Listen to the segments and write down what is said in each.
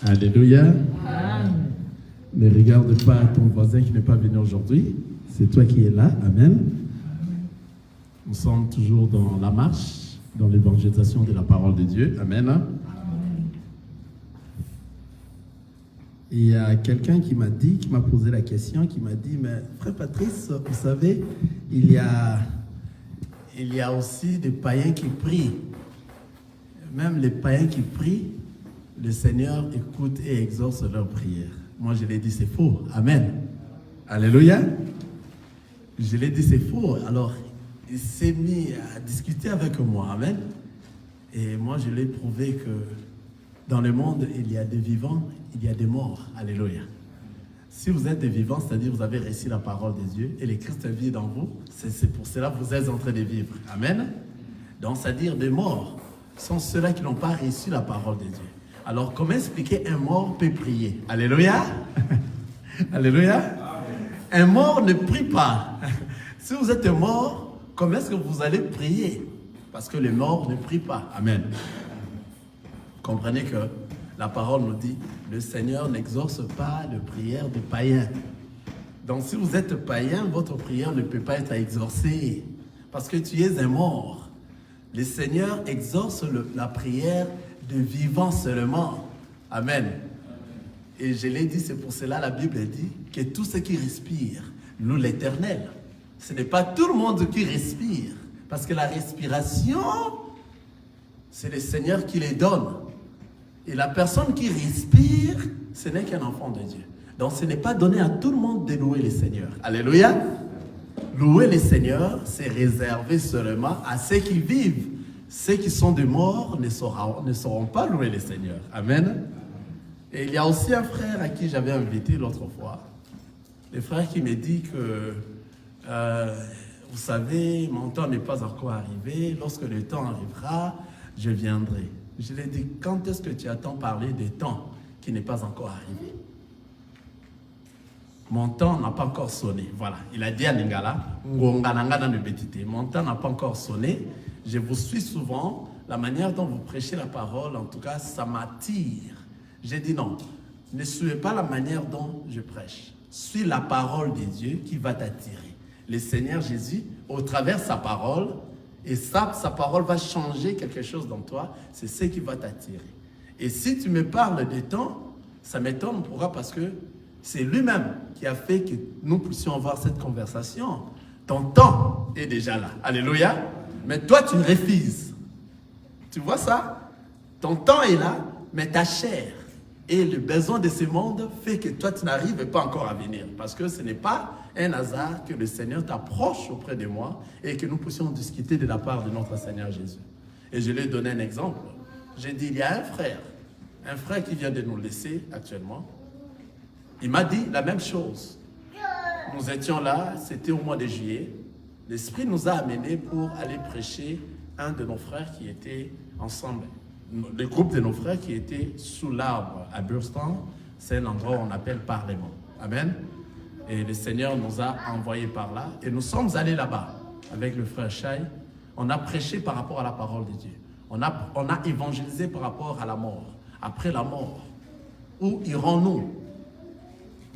Alléluia. Ne regarde pas ton voisin qui n'est pas venu aujourd'hui. C'est toi qui es là. Amen. Nous sommes toujours dans la marche, dans l'évangélisation de la parole de Dieu. Amen. Et il y a quelqu'un qui m'a posé la question, qui m'a dit, mais frère Patrice, vous savez, il y a aussi des païens qui prient. Même les païens qui prient, le Seigneur écoute et exauce leurs prières. Moi, je l'ai dit, c'est faux. Amen. Alléluia. Je l'ai dit, c'est faux. Alors, il s'est mis à discuter avec moi. Amen. Et moi, je l'ai prouvé que dans le monde, il y a des vivants, il y a des morts. Alléluia. Si vous êtes des vivants, c'est-à-dire vous avez reçu la parole de Dieu et le Christ vit dans vous, c'est pour cela que vous êtes en train de vivre. Amen. Donc, c'est-à-dire des morts sont ceux-là qui n'ont pas reçu la parole de Dieu. Alors, comment expliquer un mort peut prier? Alléluia. Alléluia. Un mort ne prie pas. Si vous êtes mort, comment est-ce que vous allez prier? Parce que les morts ne prient pas. Amen. Comprenez que la parole nous dit, le Seigneur n'exauce pas les prières des païens. Donc, si vous êtes païen, votre prière ne peut pas être exaucée. Parce que tu es un mort. Le Seigneur exauce la prière de vivants seulement. Amen. Et je l'ai dit, c'est pour cela la Bible dit que tout ce qui respire loue l'Éternel. Ce n'est pas tout le monde qui respire. Parce que la respiration, c'est le Seigneur qui les donne. Et la personne qui respire, ce n'est qu'un enfant de Dieu. Donc ce n'est pas donné à tout le monde de louer le Seigneur. Alléluia. Louer le Seigneur, c'est réservé seulement à ceux qui vivent. Ceux qui sont des morts ne sauront pas louer le Seigneur. Amen. Et il y a aussi un frère à qui j'avais invité l'autre fois. Le frère qui me dit que, vous savez, mon temps n'est pas encore arrivé. Lorsque le temps arrivera, je viendrai. Je lui ai dit, quand est-ce que tu attends parler des temps qui n'est pas encore arrivé? Mon temps n'a pas encore sonné. Voilà. Il a dit à Ningala, mon temps n'a pas encore sonné. Je vous suis souvent. La manière dont vous prêchez la parole, en tout cas, ça m'attire. J'ai dit non. Ne suivez pas la manière dont je prêche. Suis la parole de Dieu qui va t'attirer. Le Seigneur Jésus, au travers de sa parole, et sa parole va changer quelque chose dans toi, c'est ce qui va t'attirer. Et si tu me parles des temps, ça m'étonne pourquoi? Parce que c'est lui-même qui a fait que nous puissions avoir cette conversation. Ton temps est déjà là. Alléluia. Mais toi, tu refuses. Tu vois ça? Ton temps est là, mais ta chair et le besoin de ce monde fait que toi, tu n'arrives pas encore à venir. Parce que ce n'est pas un hasard que le Seigneur t'approche auprès de moi et que nous puissions discuter de la part de notre Seigneur Jésus. Et je lui ai donné un exemple. J'ai dit, il y a un frère qui vient de nous laisser actuellement. Il m'a dit la même chose. Nous étions là, c'était au mois de juillet. L'Esprit nous a amenés pour aller prêcher un de nos frères qui était ensemble. Le groupe de nos frères qui était sous l'arbre à Burston, c'est un endroit où on appelle Parlement. Amen. Et le Seigneur nous a envoyés par là. Et nous sommes allés là-bas avec le frère Chai. On a prêché par rapport à la parole de Dieu. On a évangélisé par rapport à la mort. Après la mort, où irons-nous?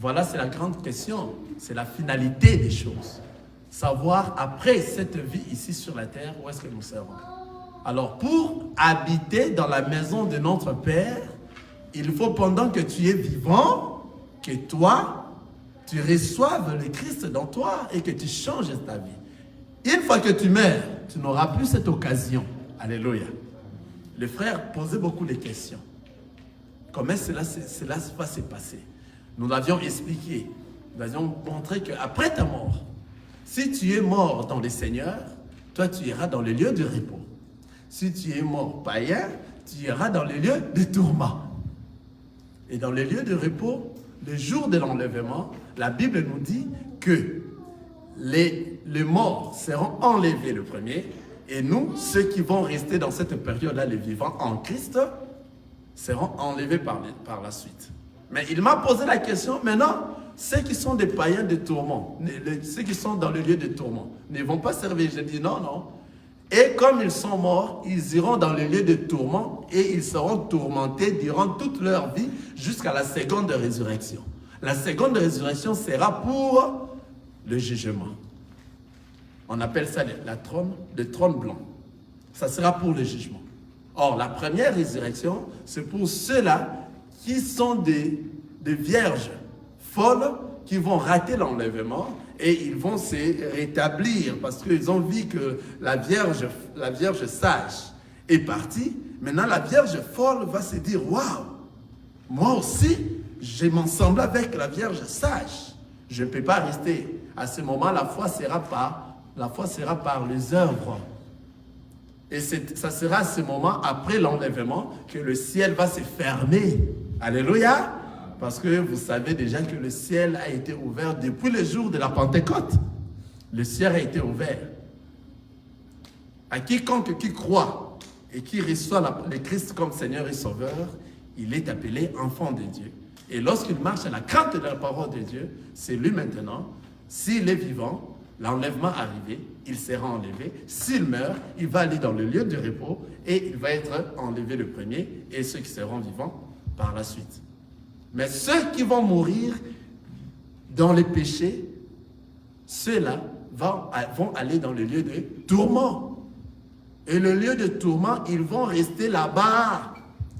Voilà, c'est la grande question. C'est la finalité des choses. Savoir, après cette vie ici sur la terre, où est-ce que nous serons? Alors, pour habiter dans la maison de notre Père, il faut, pendant que tu es vivant, que toi, tu reçoives le Christ dans toi et que tu changes ta vie. Une fois que tu meurs, tu n'auras plus cette occasion. Alléluia. Le frère posait beaucoup de questions. Comment cela va se passer? Nous l'avions expliqué. Nous avions montré qu'après ta mort, si tu es mort dans le Seigneur, toi tu iras dans le lieu de repos. Si tu es mort païen, tu iras dans le lieu de tourment. Et dans le lieu de repos, le jour de l'enlèvement, la Bible nous dit que les morts seront enlevés le premier, et nous, ceux qui vont rester dans cette période-là, les vivants en Christ, seront enlevés par la suite. Mais il m'a posé la question, maintenant, ceux qui sont des païens de tourment, ceux qui sont dans le lieu de tourment, ne vont pas servir. Je dis non, non. Et comme ils sont morts, ils iront dans le lieu de tourment et ils seront tourmentés durant toute leur vie jusqu'à la seconde résurrection. La seconde résurrection sera pour le jugement. On appelle ça le trône blanc. Ça sera pour le jugement. Or, la première résurrection, c'est pour ceux-là qui sont des vierges folles qui vont rater l'enlèvement et ils vont se rétablir parce qu'ils ont vu que la vierge sage est partie. Maintenant, la vierge folle va se dire « Waouh, moi aussi, je m'ensemble avec la vierge sage. Je ne peux pas rester. » À ce moment, la foi sera par les œuvres. Et ça sera à ce moment, après l'enlèvement, que le ciel va se fermer. Alléluia! Parce que vous savez déjà que le ciel a été ouvert depuis le jour de la Pentecôte. Le ciel a été ouvert. À quiconque qui croit et qui reçoit le Christ comme Seigneur et Sauveur, il est appelé enfant de Dieu. Et lorsqu'il marche à la crainte de la parole de Dieu, c'est lui maintenant, s'il est vivant, l'enlèvement arrivé, il sera enlevé. S'il meurt, il va aller dans le lieu de repos et il va être enlevé le premier et ceux qui seront vivants par la suite. Mais ceux qui vont mourir dans les péchés, ceux-là vont aller dans le lieu de tourment. Et le lieu de tourment, ils vont rester là-bas.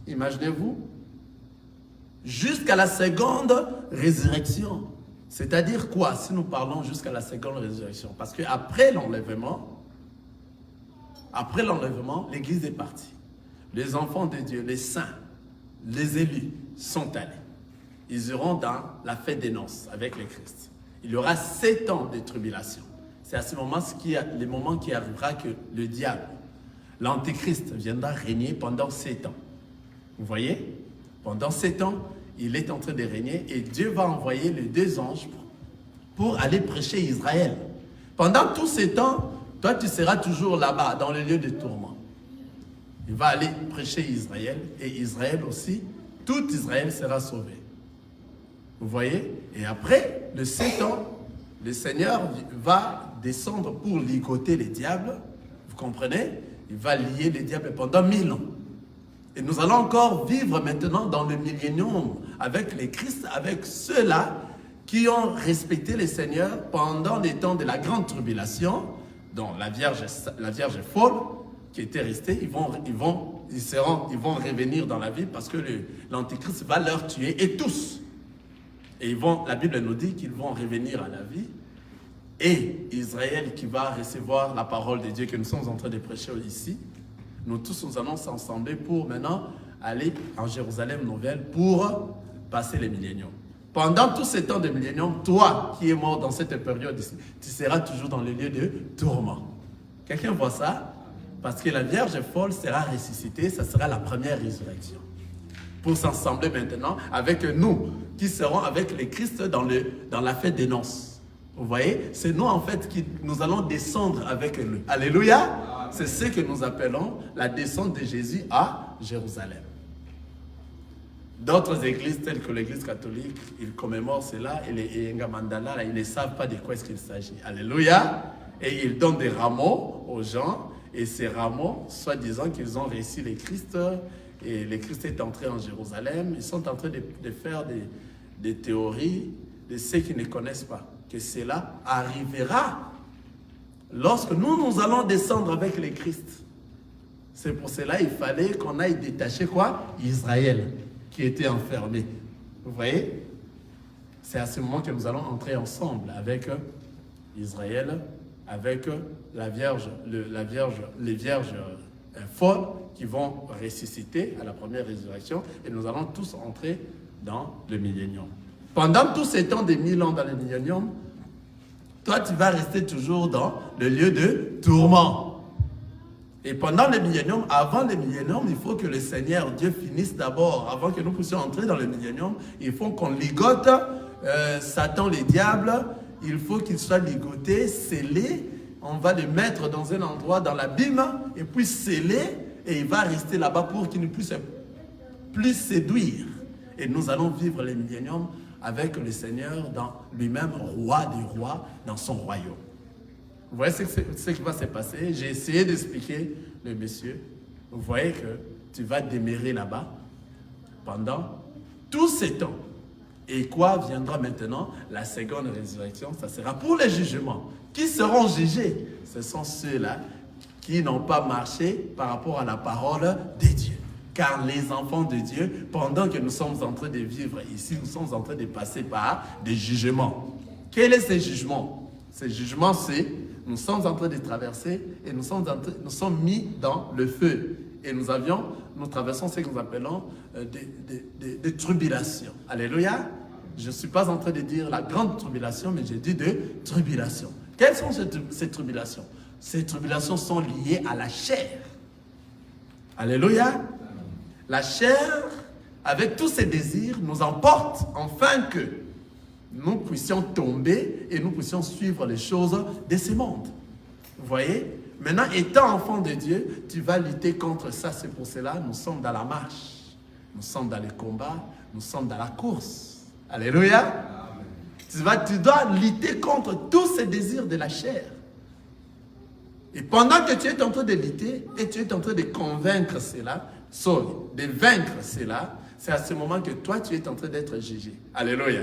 Imaginez-vous. Jusqu'à la seconde résurrection. C'est-à-dire quoi, si nous parlons jusqu'à la seconde résurrection? Parce qu'après l'enlèvement, l'Église est partie. Les enfants de Dieu, les saints, les élus sont allés. Ils iront dans la fête des noces avec le Christ. Il y aura 7 ans de tribulation. C'est à ce moment, le moment qui arrivera que le diable, l'antéchrist, viendra régner pendant 7 ans. Vous voyez? Pendant 7 ans, il est en train de régner et Dieu va envoyer les 2 anges pour aller prêcher Israël. Pendant tous ces temps, toi tu seras toujours là-bas, dans le lieu de tourment. Il va aller prêcher Israël et Israël aussi, tout Israël sera sauvé. Vous voyez? Et après, le 7 ans, le Seigneur va descendre pour ligoter les diables. Vous comprenez? Il va lier les diables pendant 1000 ans. Et nous allons encore vivre maintenant dans le millénium avec les Christ, avec ceux-là qui ont respecté le Seigneur pendant les temps de la grande tribulation, dont la Vierge folle qui était restée, ils vont revenir dans la vie parce que l'Antéchrist va leur tuer et tous. Et la Bible nous dit qu'ils vont revenir à la vie. Et Israël qui va recevoir la parole de Dieu que nous sommes en train de prêcher ici, nous tous nous allons s'assembler pour maintenant aller en Jérusalem nouvelle pour passer les milléniums. Pendant tout ce temps de millénium, toi qui es mort dans cette période ici, tu seras toujours dans le lieu de tourment. Quelqu'un voit ça? Parce que la Vierge folle sera ressuscitée, ça sera la première résurrection. Pour s'assembler maintenant avec nous, qui serons avec les Christ dans la fête des noces. Vous voyez? C'est nous en fait qui nous allons descendre avec eux. Alléluia! C'est ce que nous appelons la descente de Jésus à Jérusalem. D'autres églises, telles que l'église catholique, ils commémorent cela et les Ngamandala, ils ne savent pas de quoi est-ce qu'il s'agit. Alléluia! Et ils donnent des rameaux aux gens, et ces rameaux, soi-disant qu'ils ont réussi les Christ, et le Christ est entré en Jérusalem, ils sont en train de faire des théories de ceux qui ne connaissent pas, que cela arrivera lorsque nous allons descendre avec le Christ. C'est pour cela qu'il fallait qu'on aille détacher quoi? Israël, qui était enfermé. Vous voyez? C'est à ce moment que nous allons entrer ensemble avec Israël, avec les vierges folles qui vont ressusciter à la première résurrection et nous allons tous entrer dans le millénium. Pendant tous ces temps de 1000 ans dans le millénium, toi tu vas rester toujours dans le lieu de tourment. Et pendant le millénium, avant le millénium, il faut que le Seigneur Dieu finisse d'abord. Avant que nous puissions entrer dans le millénium, il faut qu'on ligote Satan, les diables. Il faut qu'il soit ligoté, scellé. On va le mettre dans un endroit dans l'abîme et puis scellé. Et il va rester là-bas pour qu'il ne puisse plus séduire. Et nous allons vivre le millénium avec le Seigneur dans lui-même, roi des rois, dans son royaume. Vous voyez ce qui va se passer? J'ai essayé d'expliquer le monsieur. Vous voyez que tu vas demeurer là-bas pendant tous ces temps. Et quoi viendra maintenant? La seconde résurrection, ça sera pour les jugements. Qui seront jugés? Ce sont ceux-là qui n'ont pas marché par rapport à la parole de Dieu. Car les enfants de Dieu, pendant que nous sommes en train de vivre ici, nous sommes en train de passer par des jugements. Quels sont ces jugements? Ces jugements, c'est nous sommes en train de traverser et nous sommes mis dans le feu. Et nous traversons ce que nous appelons des tribulations. Alléluia. Je ne suis pas en train de dire la grande tribulation, mais j'ai dit de tribulation. Quelles sont ces tribulations? Ces tribulations sont liées à la chair. Alléluia. La chair, avec tous ses désirs, nous emporte afin que nous puissions tomber et nous puissions suivre les choses de ce monde. Vous voyez? Maintenant, étant enfant de Dieu, tu vas lutter contre ça. C'est pour cela nous sommes dans la marche. Nous sommes dans les combats. Nous sommes dans la course. Alléluia. Tu dois lutter contre tous ces désirs de la chair. Et pendant que tu es en train de lutter et tu es en train de convaincre cela, de vaincre cela, c'est à ce moment que toi, tu es en train d'être jugé. Alléluia.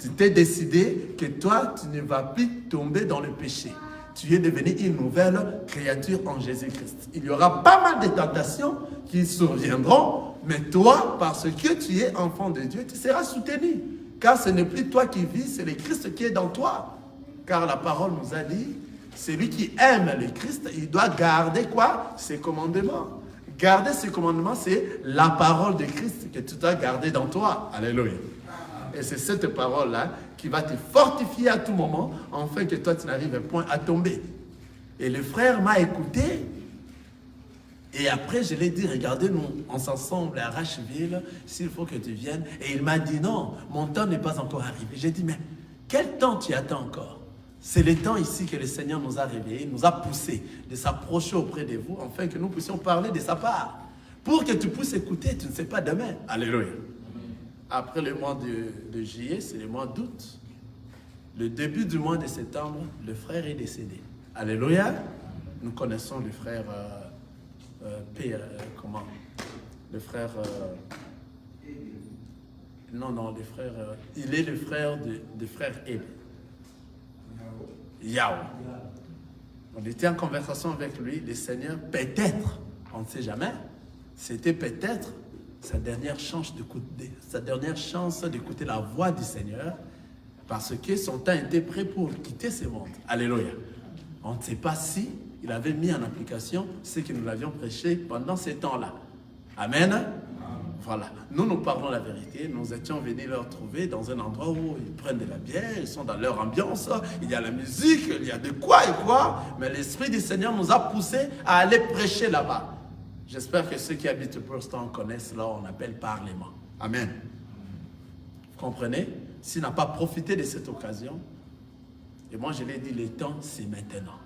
Tu t'es décidé que toi, tu ne vas plus tomber dans le péché. Tu es devenu une nouvelle créature en Jésus-Christ. Il y aura pas mal de tentations qui surviendront, mais toi, parce que tu es enfant de Dieu, tu seras soutenu. Car ce n'est plus toi qui vis, c'est le Christ qui est dans toi. Car la parole nous a dit, celui qui aime le Christ, il doit garder quoi? Ses commandements. Garder ses commandements, c'est la parole de Christ que tu dois garder dans toi. Alléluia. Et c'est cette parole-là qui va te fortifier à tout moment, afin que toi, tu n'arrives point à tomber. Et le frère m'a écouté. Et après, je lui ai dit, regardez, nous, on s'ensemble à Racheville, s'il faut que tu viennes. Et il m'a dit, non, mon temps n'est pas encore arrivé. J'ai dit, mais quel temps tu attends encore? C'est le temps ici que le Seigneur nous a réveillés, nous a poussés de s'approcher auprès de vous, afin que nous puissions parler de sa part. Pour que tu puisses écouter, tu ne sais pas demain. Alléluia. Après le mois de juillet, c'est le mois d'août. Le début du mois de septembre, le frère est décédé. Alléluia. Nous connaissons le frère comment? Le frère non, le frère il est le frère de frère Eb. Yao. On était en conversation avec lui, le Seigneur, peut-être, on ne sait jamais, c'était peut-être sa dernière chance d'écouter la voix du Seigneur, parce que son temps était prêt pour quitter ce monde. Alléluia. On ne sait pas si il avait mis en application ce que nous l'avions prêché pendant ces temps-là. Amen. Voilà. Nous parlons la vérité. Nous étions venus leur trouver dans un endroit où ils prennent de la bière, ils sont dans leur ambiance, il y a la musique, il y a de quoi et quoi. Mais l'Esprit du Seigneur nous a poussés à aller prêcher là-bas. J'espère que ceux qui habitent Princeton connaissent là, on appelle Parlement. Amen. Vous comprenez? S'il n'a pas profité de cette occasion, et moi je l'ai dit, le temps c'est maintenant.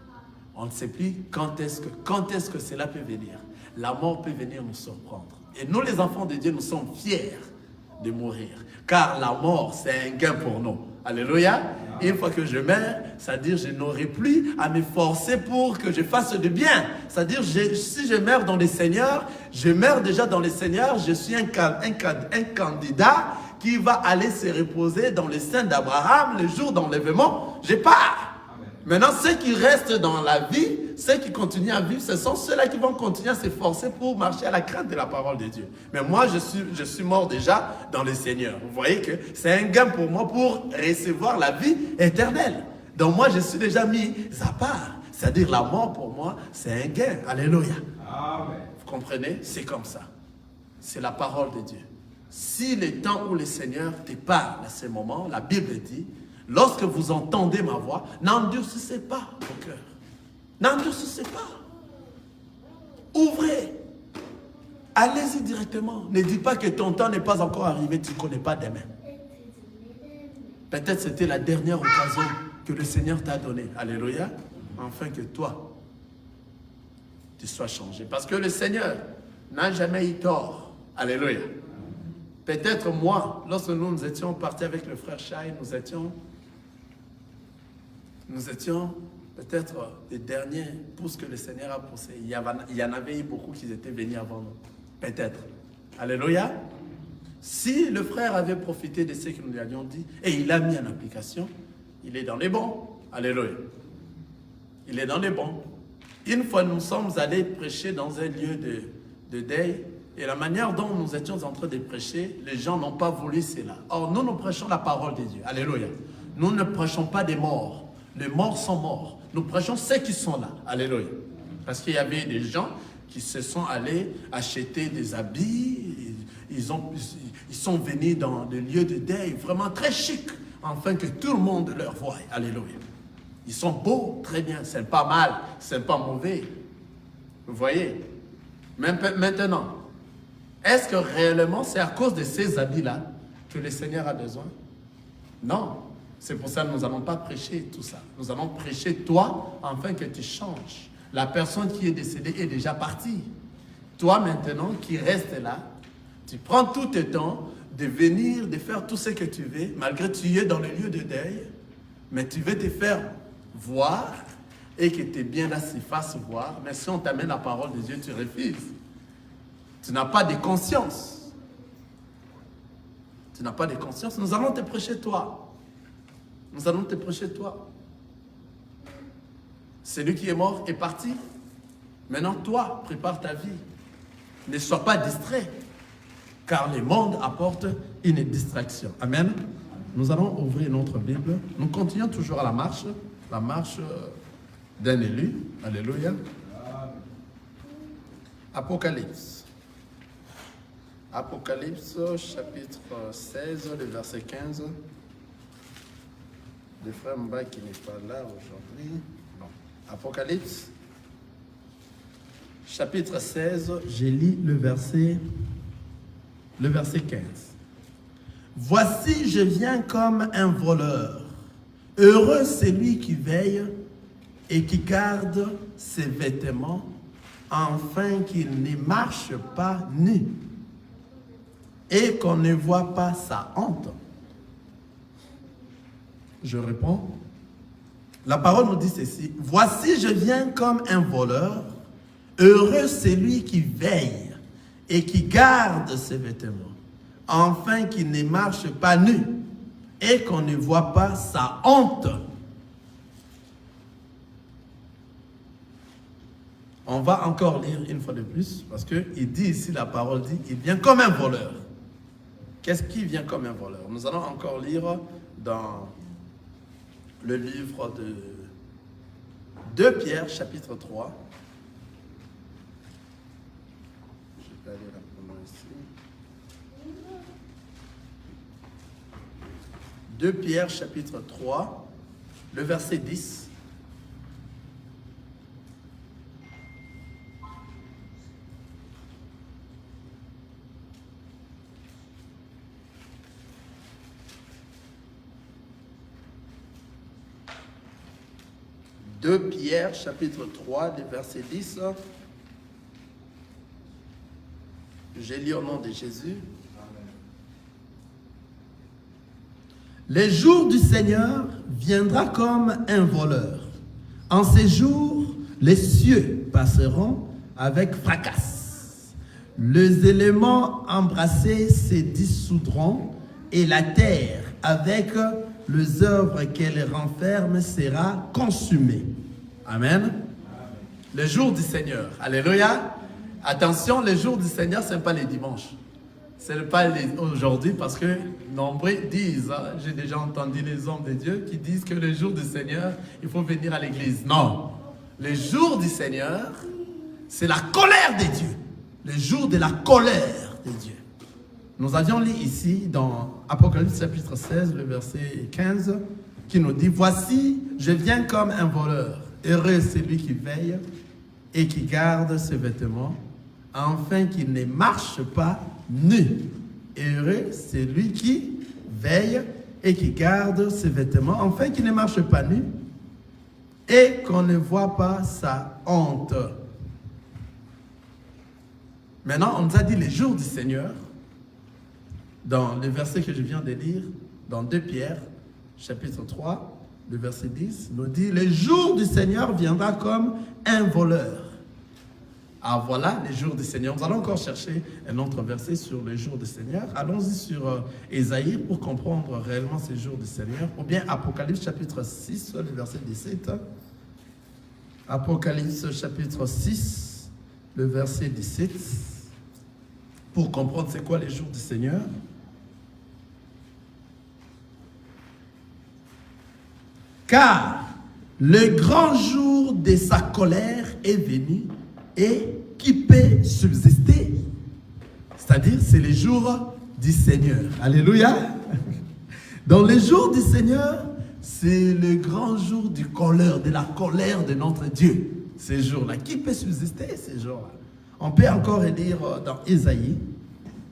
On ne sait plus quand est-ce que cela peut venir. La mort peut venir nous surprendre. Et nous les enfants de Dieu, nous sommes fiers de mourir. Car la mort c'est un gain pour nous. Alléluia. Une fois que je meurs, c'est-à-dire je n'aurai plus à me forcer pour que je fasse du bien. C'est-à-dire si je meurs dans le Seigneur, je meurs déjà dans le Seigneur, je suis un candidat qui va aller se reposer dans le sein d'Abraham le jour d'enlèvement. Je pars. Maintenant, ceux qui restent dans la vie, ceux qui continuent à vivre, ce sont ceux-là qui vont continuer à s'efforcer pour marcher à la crainte de la parole de Dieu. Mais moi, je suis mort déjà dans le Seigneur. Vous voyez que c'est un gain pour moi pour recevoir la vie éternelle. Donc moi, je suis déjà mis à part. C'est-à-dire la mort pour moi, c'est un gain. Alléluia. Amen. Vous comprenez? C'est comme ça. C'est la parole de Dieu. Si le temps où le Seigneur te parle à ce moment, la Bible dit, lorsque vous entendez ma voix, n'endurcissez pas vos cœurs. N'endurcissez pas. Ouvrez. Allez-y directement. Ne dis pas que ton temps n'est pas encore arrivé, tu ne connais pas demain. Peut-être c'était la dernière occasion que le Seigneur t'a donnée. Alléluia. Afin que toi, tu sois changé. Parce que le Seigneur n'a jamais eu tort. Alléluia. Peut-être moi, lorsque nous étions partis avec le frère Chai, nous étions peut-être les derniers pousses que le Seigneur a poussés. Il y en avait eu beaucoup qui étaient venus avant nous. Peut-être. Alléluia. Si le frère avait profité de ce que nous lui avions dit et il a mis en application, il est dans les bons. Alléluia. Il est dans les bons. Une fois, nous sommes allés prêcher dans un lieu de deuil et la manière dont nous étions en train de prêcher, les gens n'ont pas voulu cela. Or, nous prêchons la parole de Dieu. Alléluia. Nous ne prêchons pas des morts. Les morts sont morts. Nous prêchons ceux qui sont là. Alléluia. Parce qu'il y avait des gens qui se sont allés acheter des habits. Ils sont venus dans des lieux de deuil vraiment très chics, afin que tout le monde leur voie. Alléluia. Ils sont beaux, très bien. C'est pas mal, c'est pas mauvais. Vous voyez? Maintenant, est-ce que réellement c'est à cause de ces habits-là que le Seigneur a besoin? Non. C'est pour ça que nous n'allons pas prêcher tout ça. Nous allons prêcher toi, afin que tu changes. La personne qui est décédée est déjà partie. Toi maintenant qui restes là, tu prends tout le temps de venir, de faire tout ce que tu veux, malgré que tu es dans le lieu de deuil, mais tu veux te faire voir et que tu es bien là, s'y fasse voir. Mais si on t'amène la parole de Dieu, tu refuses. Tu n'as pas de conscience. Tu n'as pas de conscience. Nous allons te prêcher toi. Nous allons te prêcher toi. Celui qui est mort est parti. Maintenant, toi, prépare ta vie. Ne sois pas distrait. Car le monde apporte une distraction. Amen. Nous allons ouvrir notre Bible. Nous continuons toujours à la marche d'un élu. Alléluia. Apocalypse. Apocalypse, chapitre 16, le verset 15. Le frère Mba qui n'est pas là aujourd'hui. Bon. Apocalypse, chapitre 16, j'ai lu le verset 15. Voici, je viens comme un voleur. Heureux celui qui veille et qui garde ses vêtements, afin qu'il ne marche pas nu et qu'on ne voit pas sa honte. Je réponds. La parole nous dit ceci. Voici, je viens comme un voleur. Heureux celui qui veille et qui garde ses vêtements, afin qu'il ne marche pas nu et qu'on ne voit pas sa honte. On va encore lire une fois de plus, parce qu'il dit ici, la parole dit, il vient comme un voleur. Qu'est-ce qui vient comme un voleur? Nous allons encore lire dans le livre de 2 Pierre, chapitre 3. Je vais aller rapidement ici. 2 Pierre, chapitre 3, le verset 10. De Pierre, chapitre 3, le verset 10. J'ai lu au nom de Jésus. Amen. Le jour du Seigneur viendra comme un voleur. En ces jours, les cieux passeront avec fracas. Les éléments embrassés se dissoudront et la terre, avec les œuvres qu'elle renferme, sera consumée. Amen. Amen. Le jour du Seigneur. Alléluia. Attention, le jour du Seigneur, ce n'est pas les dimanches. Ce n'est pas aujourd'hui, parce que nombreux disent, j'ai déjà entendu les hommes de Dieu qui disent que le jour du Seigneur, il faut venir à l'église. Non. Le jour du Seigneur, c'est la colère de Dieu. Le jour de la colère de Dieu. Nous avions lu ici dans Apocalypse chapitre 16, le verset 15, qui nous dit, voici, je viens comme un voleur. Heureux celui qui veille et qui garde ses vêtements, afin qu'il ne marche pas nu. Heureux celui qui veille et qui garde ses vêtements, afin qu'il ne marche pas nu et qu'on ne voit pas sa honte. Maintenant, on nous a dit les jours du Seigneur, dans le verset que je viens de lire, dans 2 Pierre, chapitre 3, le verset 10, nous dit, le jour du Seigneur viendra comme un voleur. Ah voilà, les jours du Seigneur. Nous allons encore chercher un autre verset sur les jours du Seigneur. Allons-y sur Ésaïe pour comprendre réellement ces jours du Seigneur. Ou bien Apocalypse chapitre 6, le verset 17. Apocalypse chapitre 6, le verset 17. Pour comprendre c'est quoi les jours du Seigneur. Car le grand jour de sa colère est venu et qui peut subsister. C'est-à-dire, c'est les jours du Seigneur. Alléluia. Dans les jours du Seigneur, c'est le grand jour du colère, de la colère de notre Dieu. Ces jours-là. Qui peut subsister ces jours-là? On peut encore lire dans Ésaïe,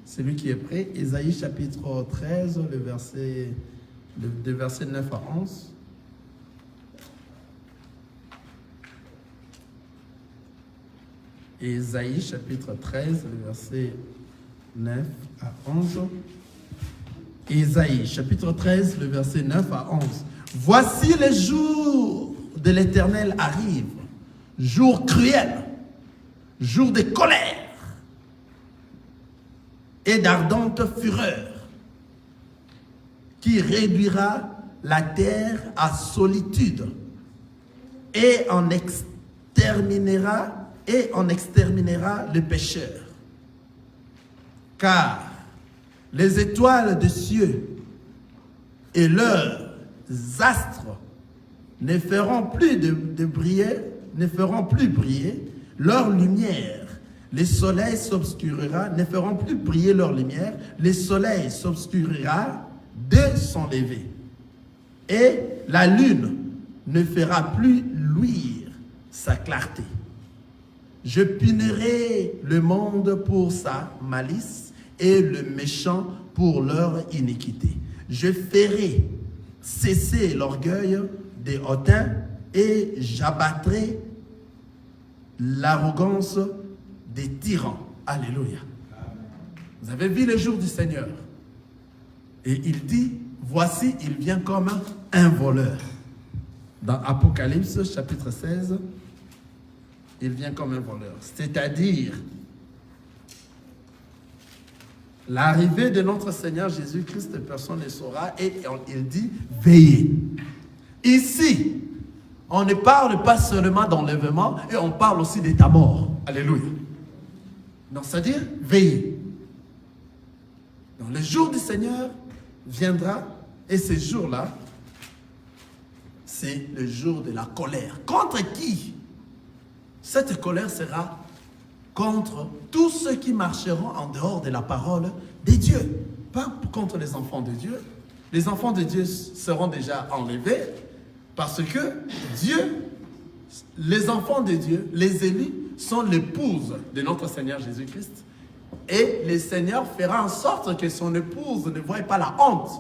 celui qui est prêt, Ésaïe chapitre 13, le verset 9 à 11. Ésaïe chapitre 13, le verset 9 à 11. Ésaïe chapitre 13, le verset 9 à 11. Voici les jours de l'Éternel arrivent, jours cruels, jours de colère et d'ardente fureur, qui réduira la terre à solitude et en exterminera le pécheur. Car les étoiles des cieux et leurs astres ne feront plus briller leur lumière. Les soleils s'obscurera, ne feront plus briller leur lumière. Les soleils s'obscurera de son lever. Et la lune ne fera plus luire sa clarté. Je punirai le monde pour sa malice et le méchant pour leur iniquité. Je ferai cesser l'orgueil des hautains et j'abattrai l'arrogance des tyrans. Alléluia. Vous avez vu les jours du Seigneur. Et il dit, voici, il vient comme un voleur. Dans Apocalypse chapitre 16, il vient comme un voleur. C'est-à-dire, l'arrivée de notre Seigneur Jésus-Christ, personne ne saura, et il dit, veillez. Ici, on ne parle pas seulement d'enlèvement, et on parle aussi d'état mort. Alléluia. Donc, c'est-à-dire, veillez. Donc, le jour du Seigneur viendra, et ce jour-là, c'est le jour de la colère. Contre qui? Cette colère sera contre tous ceux qui marcheront en dehors de la parole de Dieu. Pas contre les enfants de Dieu. Les enfants de Dieu seront déjà enlevés parce que Dieu, les enfants de Dieu, les élus, sont l'épouse de notre Seigneur Jésus-Christ. Et le Seigneur fera en sorte que son épouse ne voie pas la honte,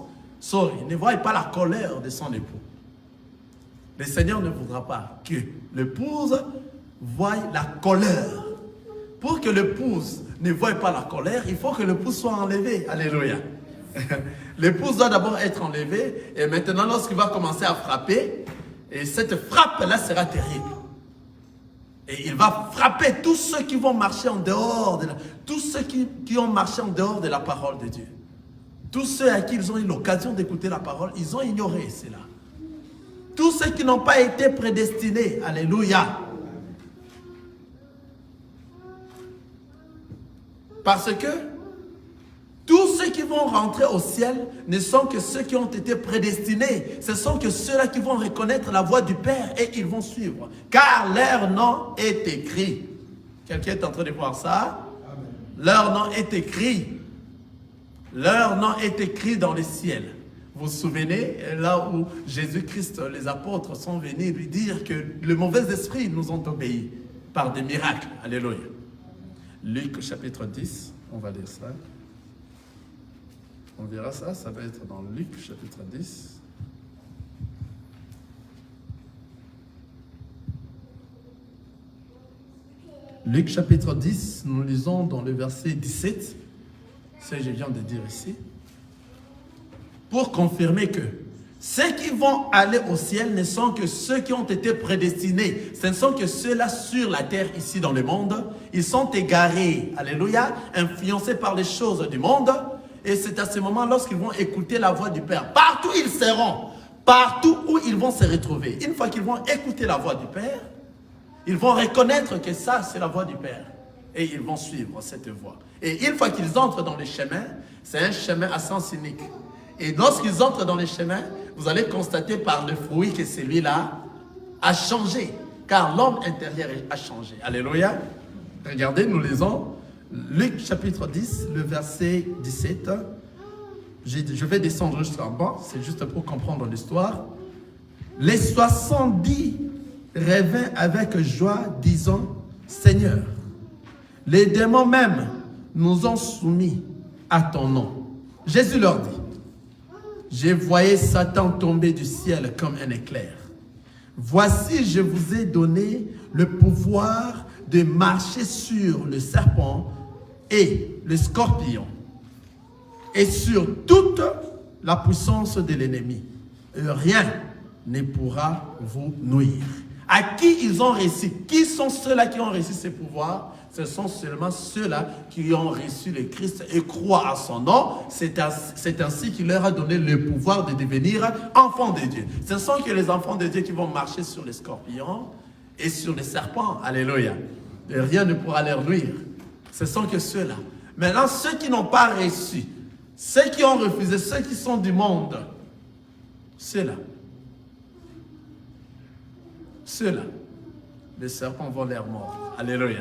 ne voie pas la colère de son époux. Le Seigneur ne voudra pas que l'épouse voie la colère. Pour que l'épouse ne voie pas la colère, il faut que l'épouse soit enlevée. Alléluia. L'épouse doit d'abord être enlevée, et maintenant lorsqu'il va commencer à frapper, et cette frappe-là sera terrible. Et il va frapper tous ceux qui vont marcher en dehors tous ceux qui ont marché en dehors de la parole de Dieu. Tous ceux à qui ils ont eu l'occasion d'écouter la parole, ils ont ignoré cela. Tous ceux qui n'ont pas été prédestinés. Alléluia. Parce que tous ceux qui vont rentrer au ciel ne sont que ceux qui ont été prédestinés. Ce sont que ceux-là qui vont reconnaître la voix du Père et ils vont suivre. Car leur nom est écrit. Quelqu'un est en train de voir ça? Amen. Leur nom est écrit. Leur nom est écrit dans le ciel. Vous vous souvenez, là où Jésus-Christ, les apôtres sont venus lui dire que les mauvais esprits nous ont obéi par des miracles. Alléluia. Luc chapitre 10, on va lire ça. On verra ça, ça va être dans Luc chapitre 10. Luc chapitre 10, nous lisons dans le verset 17, ce que je viens de dire ici, pour confirmer que Ceux qui vont aller au ciel ne sont que ceux qui ont été prédestinés. Ce ne sont que ceux-là sur la terre, ici dans le monde. Ils sont égarés, alléluia, influencés par les choses du monde. Et c'est à ce moment, lorsqu'ils vont écouter la voix du Père, partout ils seront, partout où ils vont se retrouver. Une fois qu'ils vont écouter la voix du Père, ils vont reconnaître que ça, c'est la voix du Père. Et ils vont suivre cette voie. Et une fois qu'ils entrent dans les chemins, c'est un chemin à sens unique. Et lorsqu'ils entrent dans les chemins, vous allez constater par le fruit que celui-là a changé. Car l'homme intérieur a changé. Alléluia. Regardez, nous lisons Luc chapitre 10, le verset 17. Je vais descendre jusqu'en bas, c'est juste pour comprendre l'histoire. Les 70 revinrent avec joie, disant, Seigneur, les démons même nous ont soumis à ton nom. Jésus leur dit, je voyais Satan tomber du ciel comme un éclair. Voici, je vous ai donné le pouvoir de marcher sur le serpent et le scorpion et sur toute la puissance de l'ennemi. Rien ne pourra vous nuire. À qui ils ont réussi? Qui sont ceux-là qui ont réussi ces pouvoirs? Ce sont seulement ceux-là qui ont reçu le Christ et croient à son nom. C'est ainsi qu'il leur a donné le pouvoir de devenir enfants de Dieu. Ce ne sont que les enfants de Dieu qui vont marcher sur les scorpions et sur les serpents. Alléluia. Et rien ne pourra leur nuire. Ce sont que ceux-là. Maintenant, ceux qui n'ont pas reçu, ceux qui ont refusé, ceux qui sont du monde, ceux-là, les serpents vont leur mordre. Alléluia.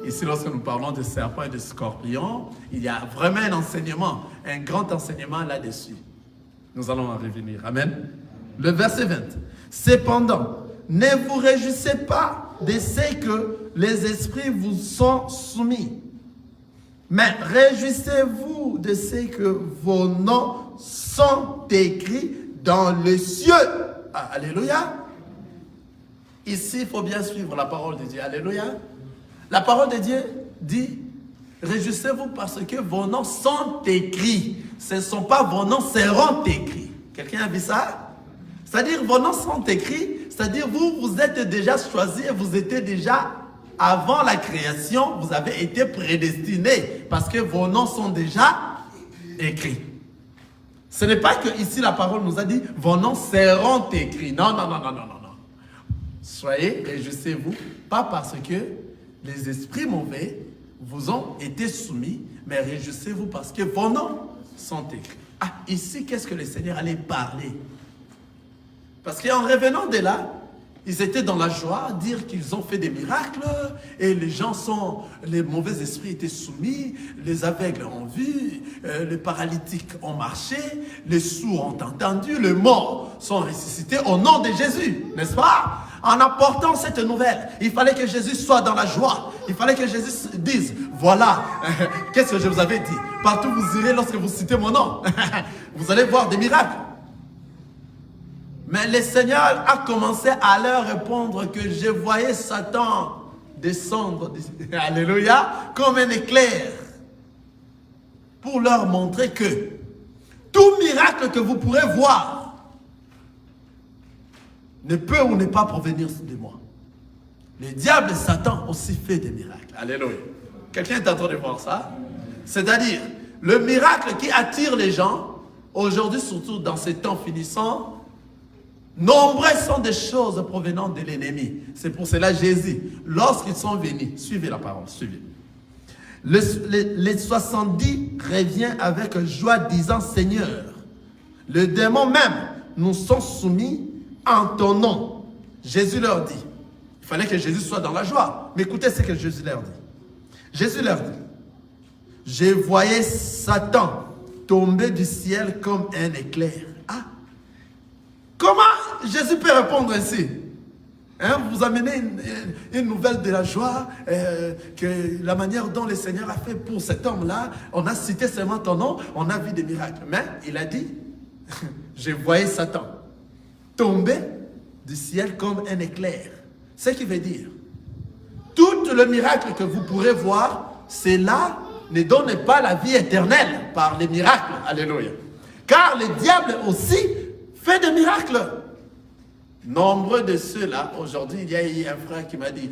Ici, lorsque nous parlons de serpents et de scorpions, il y a vraiment un enseignement, un grand enseignement là-dessus. Nous allons en revenir. Amen. Le verset 20. Cependant, ne vous réjouissez pas de ce que les esprits vous sont soumis, mais réjouissez-vous de ce que vos noms sont écrits dans les cieux. Ah, alléluia. Ici, il faut bien suivre la parole de Dieu. Alléluia. La parole de Dieu dit, réjouissez-vous parce que vos noms sont écrits. Ce ne sont pas vos noms seront écrits. Quelqu'un a vu ça? C'est-à-dire, vos noms sont écrits, c'est-à-dire, vous êtes déjà choisis, vous étiez déjà, avant la création, vous avez été prédestinés parce que vos noms sont déjà écrits. Ce n'est pas que ici la parole nous a dit, vos noms seront écrits. Non, non, non, non, non, non. Soyez, réjouissez-vous, pas parce que les esprits mauvais vous ont été soumis, mais réjouissez-vous parce que vos noms sont écrits. Ah, ici, qu'est-ce que le Seigneur allait parler? Parce qu'en revenant de là, ils étaient dans la joie, dire qu'ils ont fait des miracles, et les mauvais esprits étaient soumis, les aveugles ont vu, les paralytiques ont marché, les sourds ont entendu, les morts sont ressuscités au nom de Jésus, n'est-ce pas? En apportant cette nouvelle, il fallait que Jésus soit dans la joie. Il fallait que Jésus dise, voilà, qu'est-ce que je vous avais dit? Partout vous irez lorsque vous citez mon nom. Vous allez voir des miracles. Mais le Seigneur a commencé à leur répondre que je voyais Satan descendre, alléluia, comme un éclair. Pour leur montrer que tout miracle que vous pourrez voir ne peut ou n'est pas provenir de moi. Le diable Satan aussi fait des miracles. Alléluia. Quelqu'un est en train de voir ça? C'est-à-dire, le miracle qui attire les gens, aujourd'hui surtout dans ces temps finissants, nombreuses sont des choses provenant de l'ennemi. C'est pour cela Jésus, lorsqu'ils sont venus, suivez la parole, suivez. Les 70 reviennent avec joie disant, Seigneur, les démons même nous sont soumis en ton nom. Jésus leur dit, il fallait que Jésus soit dans la joie. Mais écoutez ce que Jésus leur dit. Jésus leur dit, je voyais Satan tomber du ciel comme un éclair. Ah, comment Jésus peut répondre ainsi? Vous amenez une nouvelle de la joie, que la manière dont le Seigneur a fait pour cet homme-là, on a cité seulement ton nom, on a vu des miracles. Mais il a dit, je voyais Satan tomber du ciel comme un éclair. Ce qui veut dire, tout le miracle que vous pourrez voir, cela ne donne pas la vie éternelle par les miracles. Alléluia. Car le diable aussi fait des miracles. Nombreux de ceux-là, aujourd'hui, il y a eu un frère qui m'a dit,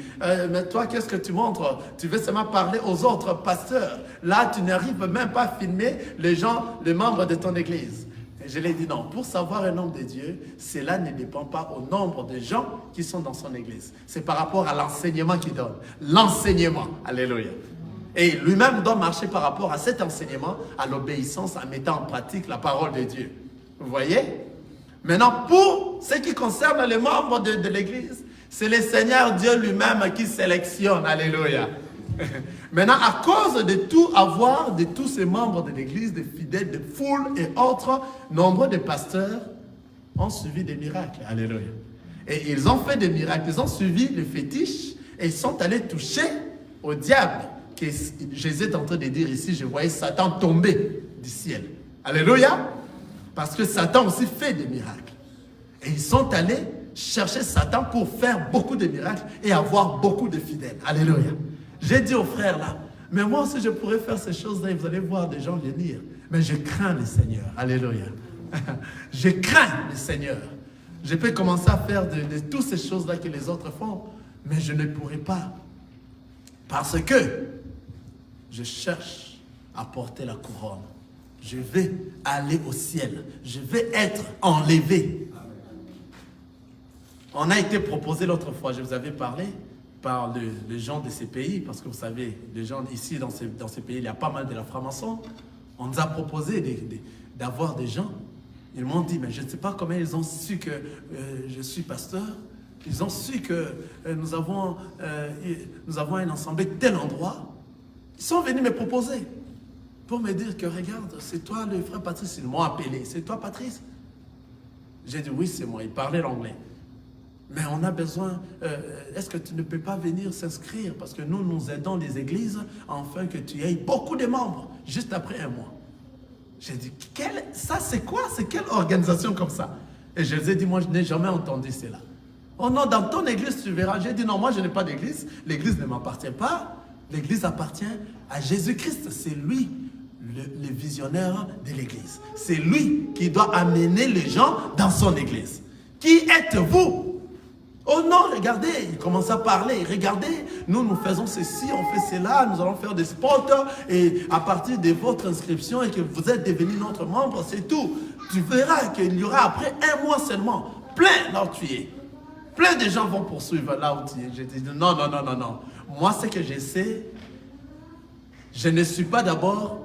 mais toi, qu'est-ce que tu montres? Tu veux seulement parler aux autres pasteurs. Là, tu n'arrives même pas à filmer les gens, les membres de ton église. Et je lui ai dit non, pour savoir un homme de Dieu, cela ne dépend pas au nombre de gens qui sont dans son église. C'est par rapport à l'enseignement qu'il donne. L'enseignement, alléluia. Et lui-même doit marcher par rapport à cet enseignement, à l'obéissance, en mettant en pratique la parole de Dieu. Vous voyez? Maintenant, pour ce qui concerne les membres de l'église, c'est le Seigneur Dieu lui-même qui sélectionne. Alléluia. Maintenant, à cause de tout avoir, de tous ces membres de l'église, des fidèles, de foules et autres, nombreux de pasteurs ont suivi des miracles. Alléluia. Et ils ont fait des miracles. Ils ont suivi les fétiches et ils sont allés toucher au diable. Que Jésus est en train de dire ici, je voyais Satan tomber du ciel. Alléluia. Parce que Satan aussi fait des miracles. Et ils sont allés chercher Satan pour faire beaucoup de miracles et avoir beaucoup de fidèles. Alléluia. J'ai dit aux frères là, mais moi aussi je pourrais faire ces choses-là et vous allez voir des gens venir. Mais je crains le Seigneur. Alléluia. Je crains le Seigneur. Je peux commencer à faire de toutes ces choses-là que les autres font, mais je ne pourrai pas. Parce que je cherche à porter la couronne. Je vais aller au ciel. Je vais être enlevé. On a été proposé l'autre fois, je vous avais parlé, par les gens de ces pays, parce que vous savez, les gens ici, dans ces pays, il y a pas mal de la franc-maçon. On nous a proposé d'avoir des gens. Ils m'ont dit, mais je ne sais pas comment ils ont su que je suis pasteur. Ils ont su que nous avons un ensemble tel endroit. Ils sont venus me proposer pour me dire que regarde, c'est toi le frère Patrice. Ils m'ont appelé. C'est toi Patrice? J'ai dit oui, c'est moi. Il parlait l'anglais. Mais on a besoin, est-ce que tu ne peux pas venir s'inscrire? Parce que nous aidons les églises afin que tu aies beaucoup de membres, juste après un mois. J'ai dit, ça c'est quoi? C'est quelle organisation comme ça? Et je les ai dit, moi je n'ai jamais entendu cela. Oh non, dans ton église tu verras. J'ai dit, non, moi je n'ai pas d'église. L'église ne m'appartient pas. L'église appartient à Jésus-Christ. C'est lui le visionnaire de l'église. C'est lui qui doit amener les gens dans son église. Qui êtes-vous? Oh non, regardez, il commence à parler. Regardez, nous faisons ceci, on fait cela, nous allons faire des spots. Et à partir de votre inscription et que vous êtes devenu notre membre, c'est tout. Tu verras qu'il y aura après un mois seulement, plein là où tu es. Plein de gens vont poursuivre là où tu es. Je dis non. Moi, ce que je sais, je ne suis pas d'abord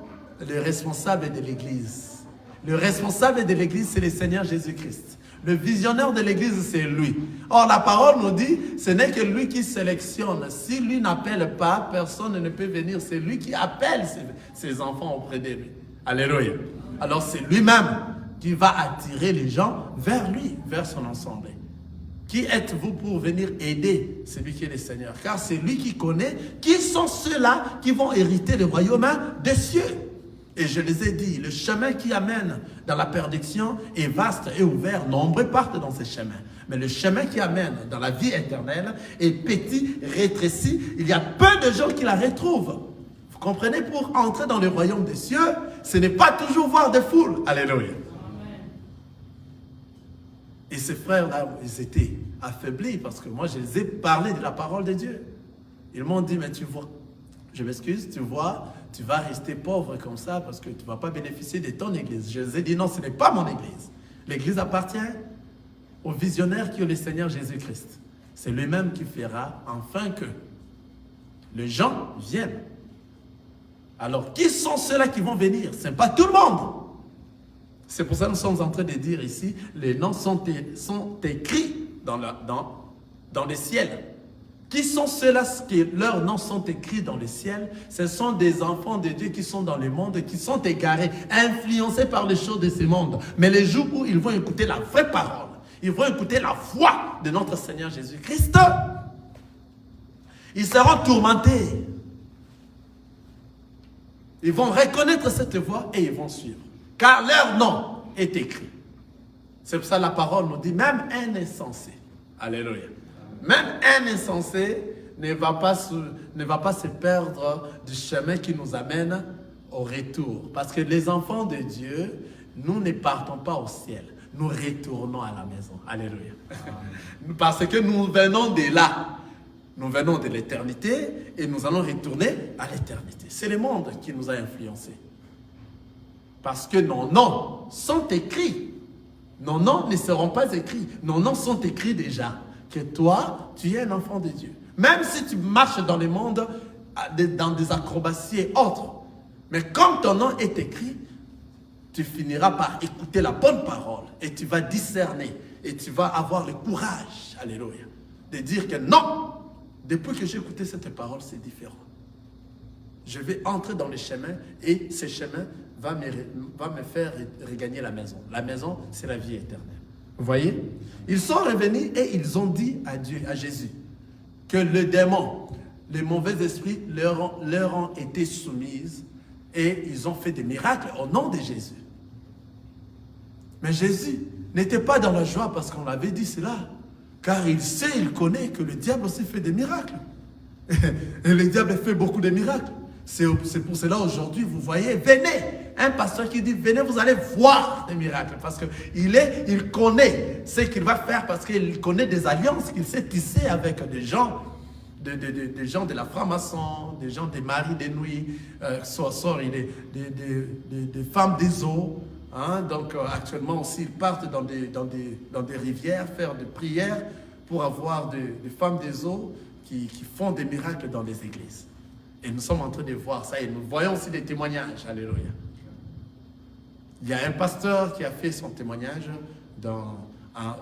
le responsable de l'église. Le responsable de l'église, c'est le Seigneur Jésus-Christ. Le visionnaire de l'église, c'est lui. Or, la parole nous dit, ce n'est que lui qui sélectionne. Si lui n'appelle pas, personne ne peut venir. C'est lui qui appelle ses enfants auprès de lui. Alléluia. Alors, c'est lui-même qui va attirer les gens vers lui, vers son ensemble. Qui êtes-vous pour venir aider celui qui est le Seigneur? Car c'est lui qui connaît qui sont ceux-là qui vont hériter le royaume des cieux. Et je les ai dit, le chemin qui amène dans la perdition est vaste et ouvert. Nombreux partent dans ce chemin. Mais le chemin qui amène dans la vie éternelle est petit, rétréci. Il y a peu de gens qui la retrouvent. Vous comprenez? Pour entrer dans le royaume des cieux, ce n'est pas toujours voir des foules. Alléluia. Et ces frères-là, ils étaient affaiblis parce que moi, je les ai parlé de la parole de Dieu. Ils m'ont dit, mais tu vois, je m'excuse, tu vois, tu vas rester pauvre comme ça parce que tu ne vas pas bénéficier de ton église. Je les ai dit, non, ce n'est pas mon église. L'église appartient au visionnaire qui est le Seigneur Jésus-Christ. C'est lui-même qui fera afin que les gens viennent. Alors, qui sont ceux-là qui vont venir? Ce n'est pas tout le monde. C'est pour ça que nous sommes en train de dire ici, les noms sont écrits dans le ciel. Qui sont ceux-là que leurs noms sont écrits dans le ciel? Ce sont des enfants de Dieu qui sont dans le monde, qui sont égarés, influencés par les choses de ce monde. Mais les jours où ils vont écouter la vraie parole, ils vont écouter la voix de notre Seigneur Jésus-Christ, ils seront tourmentés. Ils vont reconnaître cette voix et ils vont suivre. Car leur nom est écrit. C'est pour ça que la parole nous dit, même un insensé, alléluia, même un insensé ne va pas se perdre du chemin qui nous amène au retour. Parce que les enfants de Dieu, nous ne partons pas au ciel. nous retournons à la maison. Alléluia. Parce que nous venons de là. Nous venons de l'éternité et nous allons retourner à l'éternité. C'est le monde qui nous a influencés. Parce que nos noms sont écrits. Nos noms ne seront pas écrits. Nos noms sont écrits déjà. Que toi, tu es un enfant de Dieu. Même si tu marches dans le monde, dans des acrobaties et autres. Mais comme ton nom est écrit, tu finiras par écouter la bonne parole. Et tu vas discerner. Et tu vas avoir le courage, alléluia, de dire que non, depuis que j'ai écouté cette parole, c'est différent. Je vais entrer dans le chemin et ce chemin va me faire regagner la maison. La maison, c'est la vie éternelle. Vous voyez? Ils sont revenus et ils ont dit à Dieu, à Jésus, que le démon, les mauvais esprits leur ont été soumises et ils ont fait des miracles au nom de Jésus. Mais Jésus n'était pas dans la joie parce qu'on avait dit cela. Car il sait, il connaît que le diable aussi fait des miracles. Et le diable fait beaucoup de miracles. C'est pour cela aujourd'hui, vous voyez, venez. Un pasteur qui dit, venez, vous allez voir des miracles. Parce qu'il connaît ce qu'il va faire, parce qu'il connaît des alliances qu'il sait tisser avec des gens, des gens de la franc-maçon, des gens des maris des nuits, des femmes des eaux. Hein, donc actuellement aussi, ils partent dans des rivières, faire des prières pour avoir des femmes des eaux qui font des miracles dans les églises. Et nous sommes en train de voir ça et nous voyons aussi des témoignages. Alléluia. Il y a un pasteur qui a fait son témoignage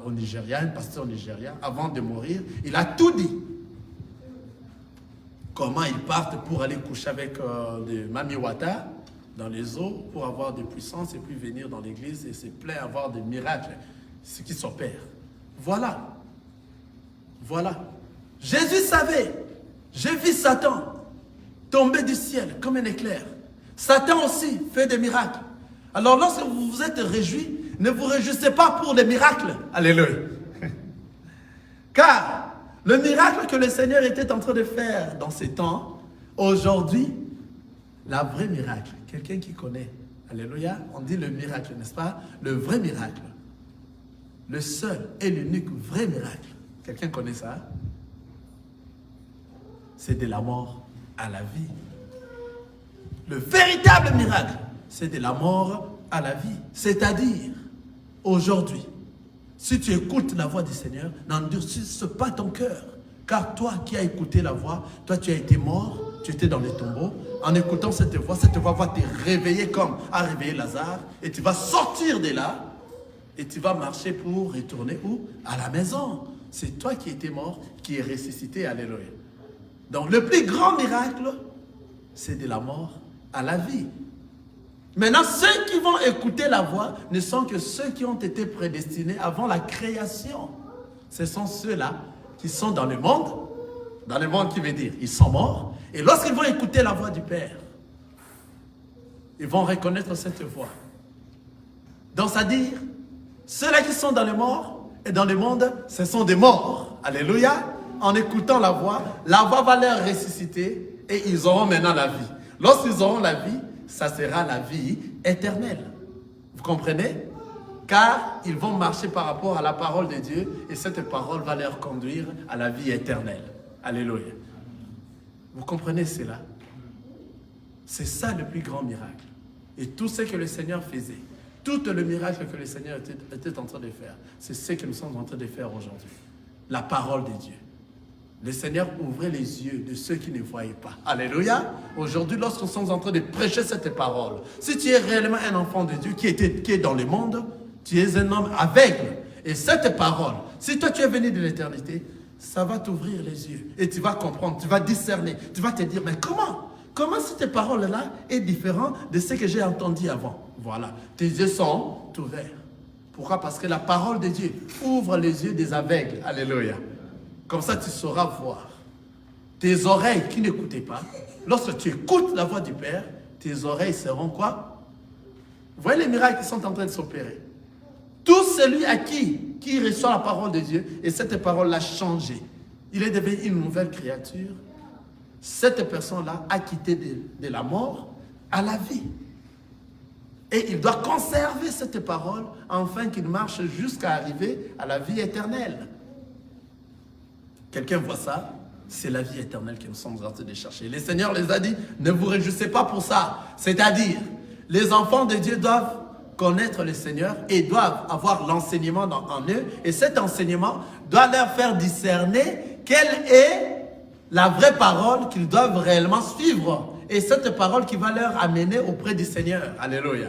au Nigeria, un pasteur au Nigeria, avant de mourir. Il a tout dit. Comment ils partent pour aller coucher avec des mamiwata dans les eaux pour avoir de puissance et puis venir dans l'église et se plaît à avoir des miracles, ce qui s'opère. Voilà. Voilà. Jésus savait. J'ai vu Satan tomber du ciel comme un éclair. Satan aussi fait des miracles. Alors lorsque vous vous êtes réjouis, ne vous réjouissez pas pour les miracles. Alléluia. Car le miracle que le Seigneur était en train de faire dans ces temps, aujourd'hui, la vraie miracle, quelqu'un qui connaît, alléluia, on dit le miracle, n'est-ce pas? Le vrai miracle, le seul et l'unique vrai miracle, quelqu'un connaît ça? C'est de la mort à la vie. Le véritable miracle, c'est de la mort à la vie. C'est-à-dire, aujourd'hui, si tu écoutes la voix du Seigneur, n'endurcisse pas ton cœur. Car toi qui as écouté la voix, toi tu as été mort, tu étais dans les tombeaux. En écoutant cette voix va te réveiller comme a réveillé Lazare. Et tu vas sortir de là et tu vas marcher pour retourner où? À la maison. C'est toi qui étais mort, qui est ressuscité. Alléluia. Donc le plus grand miracle, c'est de la mort à la vie. Maintenant, ceux qui vont écouter la voix ne sont que ceux qui ont été prédestinés avant la création. Ce sont ceux-là qui sont dans le monde qui veut dire ils sont morts. Et lorsqu'ils vont écouter la voix du Père, ils vont reconnaître cette voix. Donc, c'est-à-dire, ceux-là qui sont dans le mort et dans le monde, ce sont des morts. Alléluia. En écoutant la voix va leur ressusciter et ils auront maintenant la vie. Lorsqu'ils auront la vie, ça sera la vie éternelle. Vous comprenez? Car ils vont marcher par rapport à la parole de Dieu et cette parole va leur conduire à la vie éternelle. Alléluia. Vous comprenez cela? C'est ça le plus grand miracle. Et tout ce que le Seigneur faisait, tout le miracle que le Seigneur était en train de faire, c'est ce que nous sommes en train de faire aujourd'hui. La parole de Dieu. Le Seigneur ouvrait les yeux de ceux qui ne voyaient pas. Alléluia. Aujourd'hui, lorsque nous sommes en train de prêcher cette parole, si tu es réellement un enfant de Dieu qui est dans le monde, tu es un homme aveugle. Et cette parole, si toi tu es venu de l'éternité, ça va t'ouvrir les yeux. Et tu vas comprendre, tu vas discerner. Tu vas te dire, mais comment cette parole-là est différente de ce que j'ai entendu avant? Voilà. Tes yeux sont ouverts. Pourquoi? Parce que la parole de Dieu ouvre les yeux des aveugles. Alléluia. Comme ça, tu sauras voir. Tes oreilles qui n'écoutaient pas, lorsque tu écoutes la voix du Père, tes oreilles seront quoi? Vous voyez les miracles qui sont en train de s'opérer. Tout celui à qui reçoit la parole de Dieu, et cette parole l'a changé, il est devenu une nouvelle créature, cette personne-là a quitté de la mort à la vie. Et il doit conserver cette parole afin qu'il marche jusqu'à arriver à la vie éternelle. Quelqu'un voit ça? C'est la vie éternelle que nous sommes en train de chercher. Le Seigneur les a dit, ne vous réjouissez pas pour ça. C'est-à-dire, les enfants de Dieu doivent connaître le Seigneur et doivent avoir l'enseignement en eux. Et cet enseignement doit leur faire discerner quelle est la vraie parole qu'ils doivent réellement suivre. Et cette parole qui va leur amener auprès du Seigneur. Alléluia.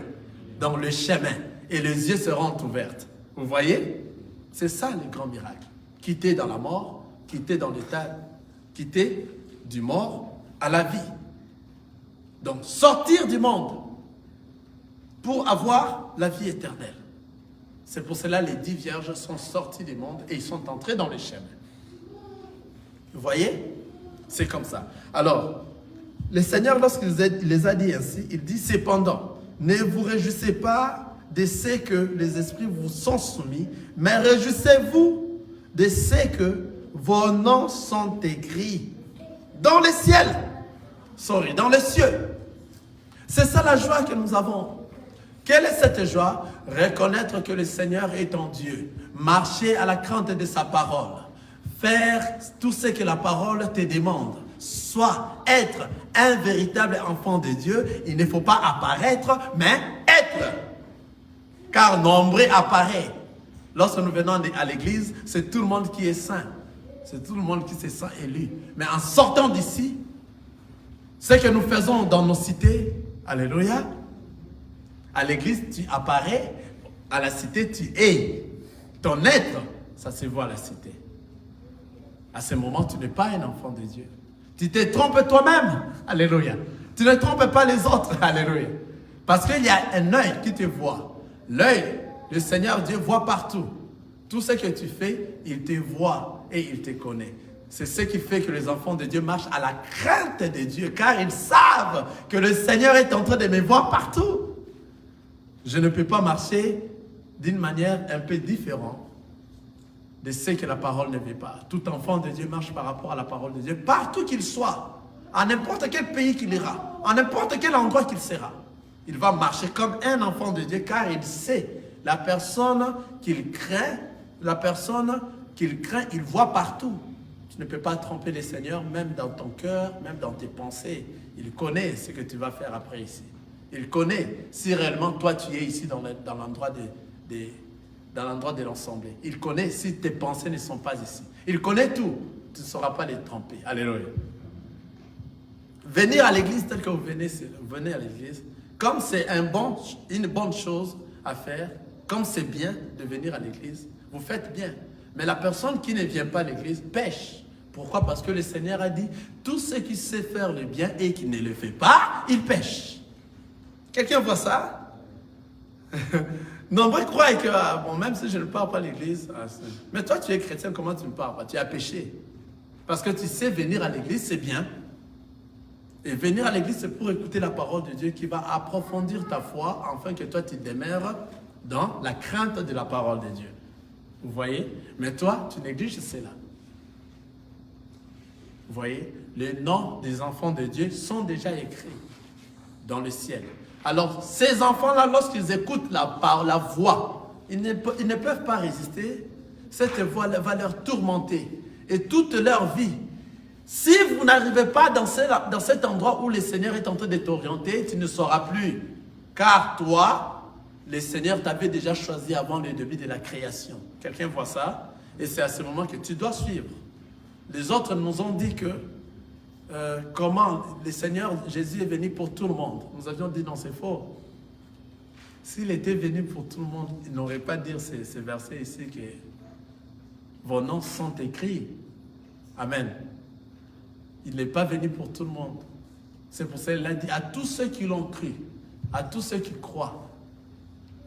Dans le chemin. Et les yeux seront ouverts. Vous voyez? C'est ça le grand miracle. Quitter dans la mort, quitter dans l'état, quitter du mort à la vie. Donc sortir du monde pour avoir la vie éternelle. C'est pour cela que les 10 vierges sont sorties du monde et ils sont entrés dans les chemins. Vous voyez? C'est comme ça. Alors, le Seigneur, lorsqu'il les a dit ainsi, il dit, cependant, ne vous réjouissez pas de ce que les esprits vous sont soumis, mais réjouissez-vous de ce que vos noms sont écrits dans les ciels. Dans les cieux. C'est ça la joie que nous avons. Quelle est cette joie? Reconnaître que le Seigneur est ton Dieu. Marcher à la crainte de sa parole. Faire tout ce que la parole te demande. Soit être un véritable enfant de Dieu. Il ne faut pas apparaître, mais être. Car nombreux apparaît. Lorsque nous venons à l'église, c'est tout le monde qui est saint. C'est tout le monde qui se sent élu. Mais en sortant d'ici, ce que nous faisons dans nos cités, alléluia, à l'église, tu apparais, à la cité, tu es. Ton être, ça se voit à la cité. À ce moment, tu n'es pas un enfant de Dieu. Tu te trompes toi-même, alléluia. Tu ne trompes pas les autres, alléluia. Parce qu'il y a un œil qui te voit. L'œil, le Seigneur Dieu voit partout. Tout ce que tu fais, il te voit et il te connaît. C'est ce qui fait que les enfants de Dieu marchent à la crainte de Dieu, car ils savent que le Seigneur est en train de me voir partout. Je ne peux pas marcher d'une manière un peu différente de ce que la parole ne veut pas. Tout enfant de Dieu marche par rapport à la parole de Dieu, partout qu'il soit, à n'importe quel pays qu'il ira, à n'importe quel endroit qu'il sera. Il va marcher comme un enfant de Dieu, car il sait la personne qu'il craint, il voit partout. Tu ne peux pas tromper le Seigneur, même dans ton cœur, même dans tes pensées. Il connaît ce que tu vas faire après ici. Il connaît si réellement toi tu es ici dans l'endroit de l'ensemble. Il connaît si tes pensées ne sont pas ici. Il connaît tout. Tu ne sauras pas les tromper. Alléluia. Venir à l'église tel que vous venez à l'église, comme c'est une bonne chose à faire, comme c'est bien de venir à l'église, vous faites bien. Mais la personne qui ne vient pas à l'église pêche. Pourquoi? Parce que le Seigneur a dit, tout ce qui sait faire le bien et qui ne le fait pas, il pêche. Quelqu'un voit ça? Nombreux croient que, bon, même si je ne pars pas à l'église, mais toi tu es chrétien, comment tu ne pars pas? Tu as péché. Parce que tu sais venir à l'église, c'est bien. Et venir à l'église, c'est pour écouter la parole de Dieu qui va approfondir ta foi, afin que toi tu demeures dans la crainte de la parole de Dieu. Vous voyez? Mais toi, tu négliges cela. Vous voyez? Les noms des enfants de Dieu sont déjà écrits dans le ciel. Alors, ces enfants-là, lorsqu'ils écoutent la voix, ils ne peuvent pas résister. Cette voix va leur tourmenter. Et toute leur vie, si vous n'arrivez pas dans cet endroit où le Seigneur est en train de t'orienter, tu ne sauras plus. Car toi, le Seigneur t'avait déjà choisi avant le début de la création. Quelqu'un voit ça? Et c'est à ce moment que tu dois suivre. Les autres nous ont dit que comment le Seigneur Jésus est venu pour tout le monde. Nous avions dit non, c'est faux. S'il était venu pour tout le monde, il n'aurait pas dit ces versets ici que vos noms sont écrits. Amen. Il n'est pas venu pour tout le monde. C'est pour ça qu'il a dit à tous ceux qui l'ont cru, à tous ceux qui croient,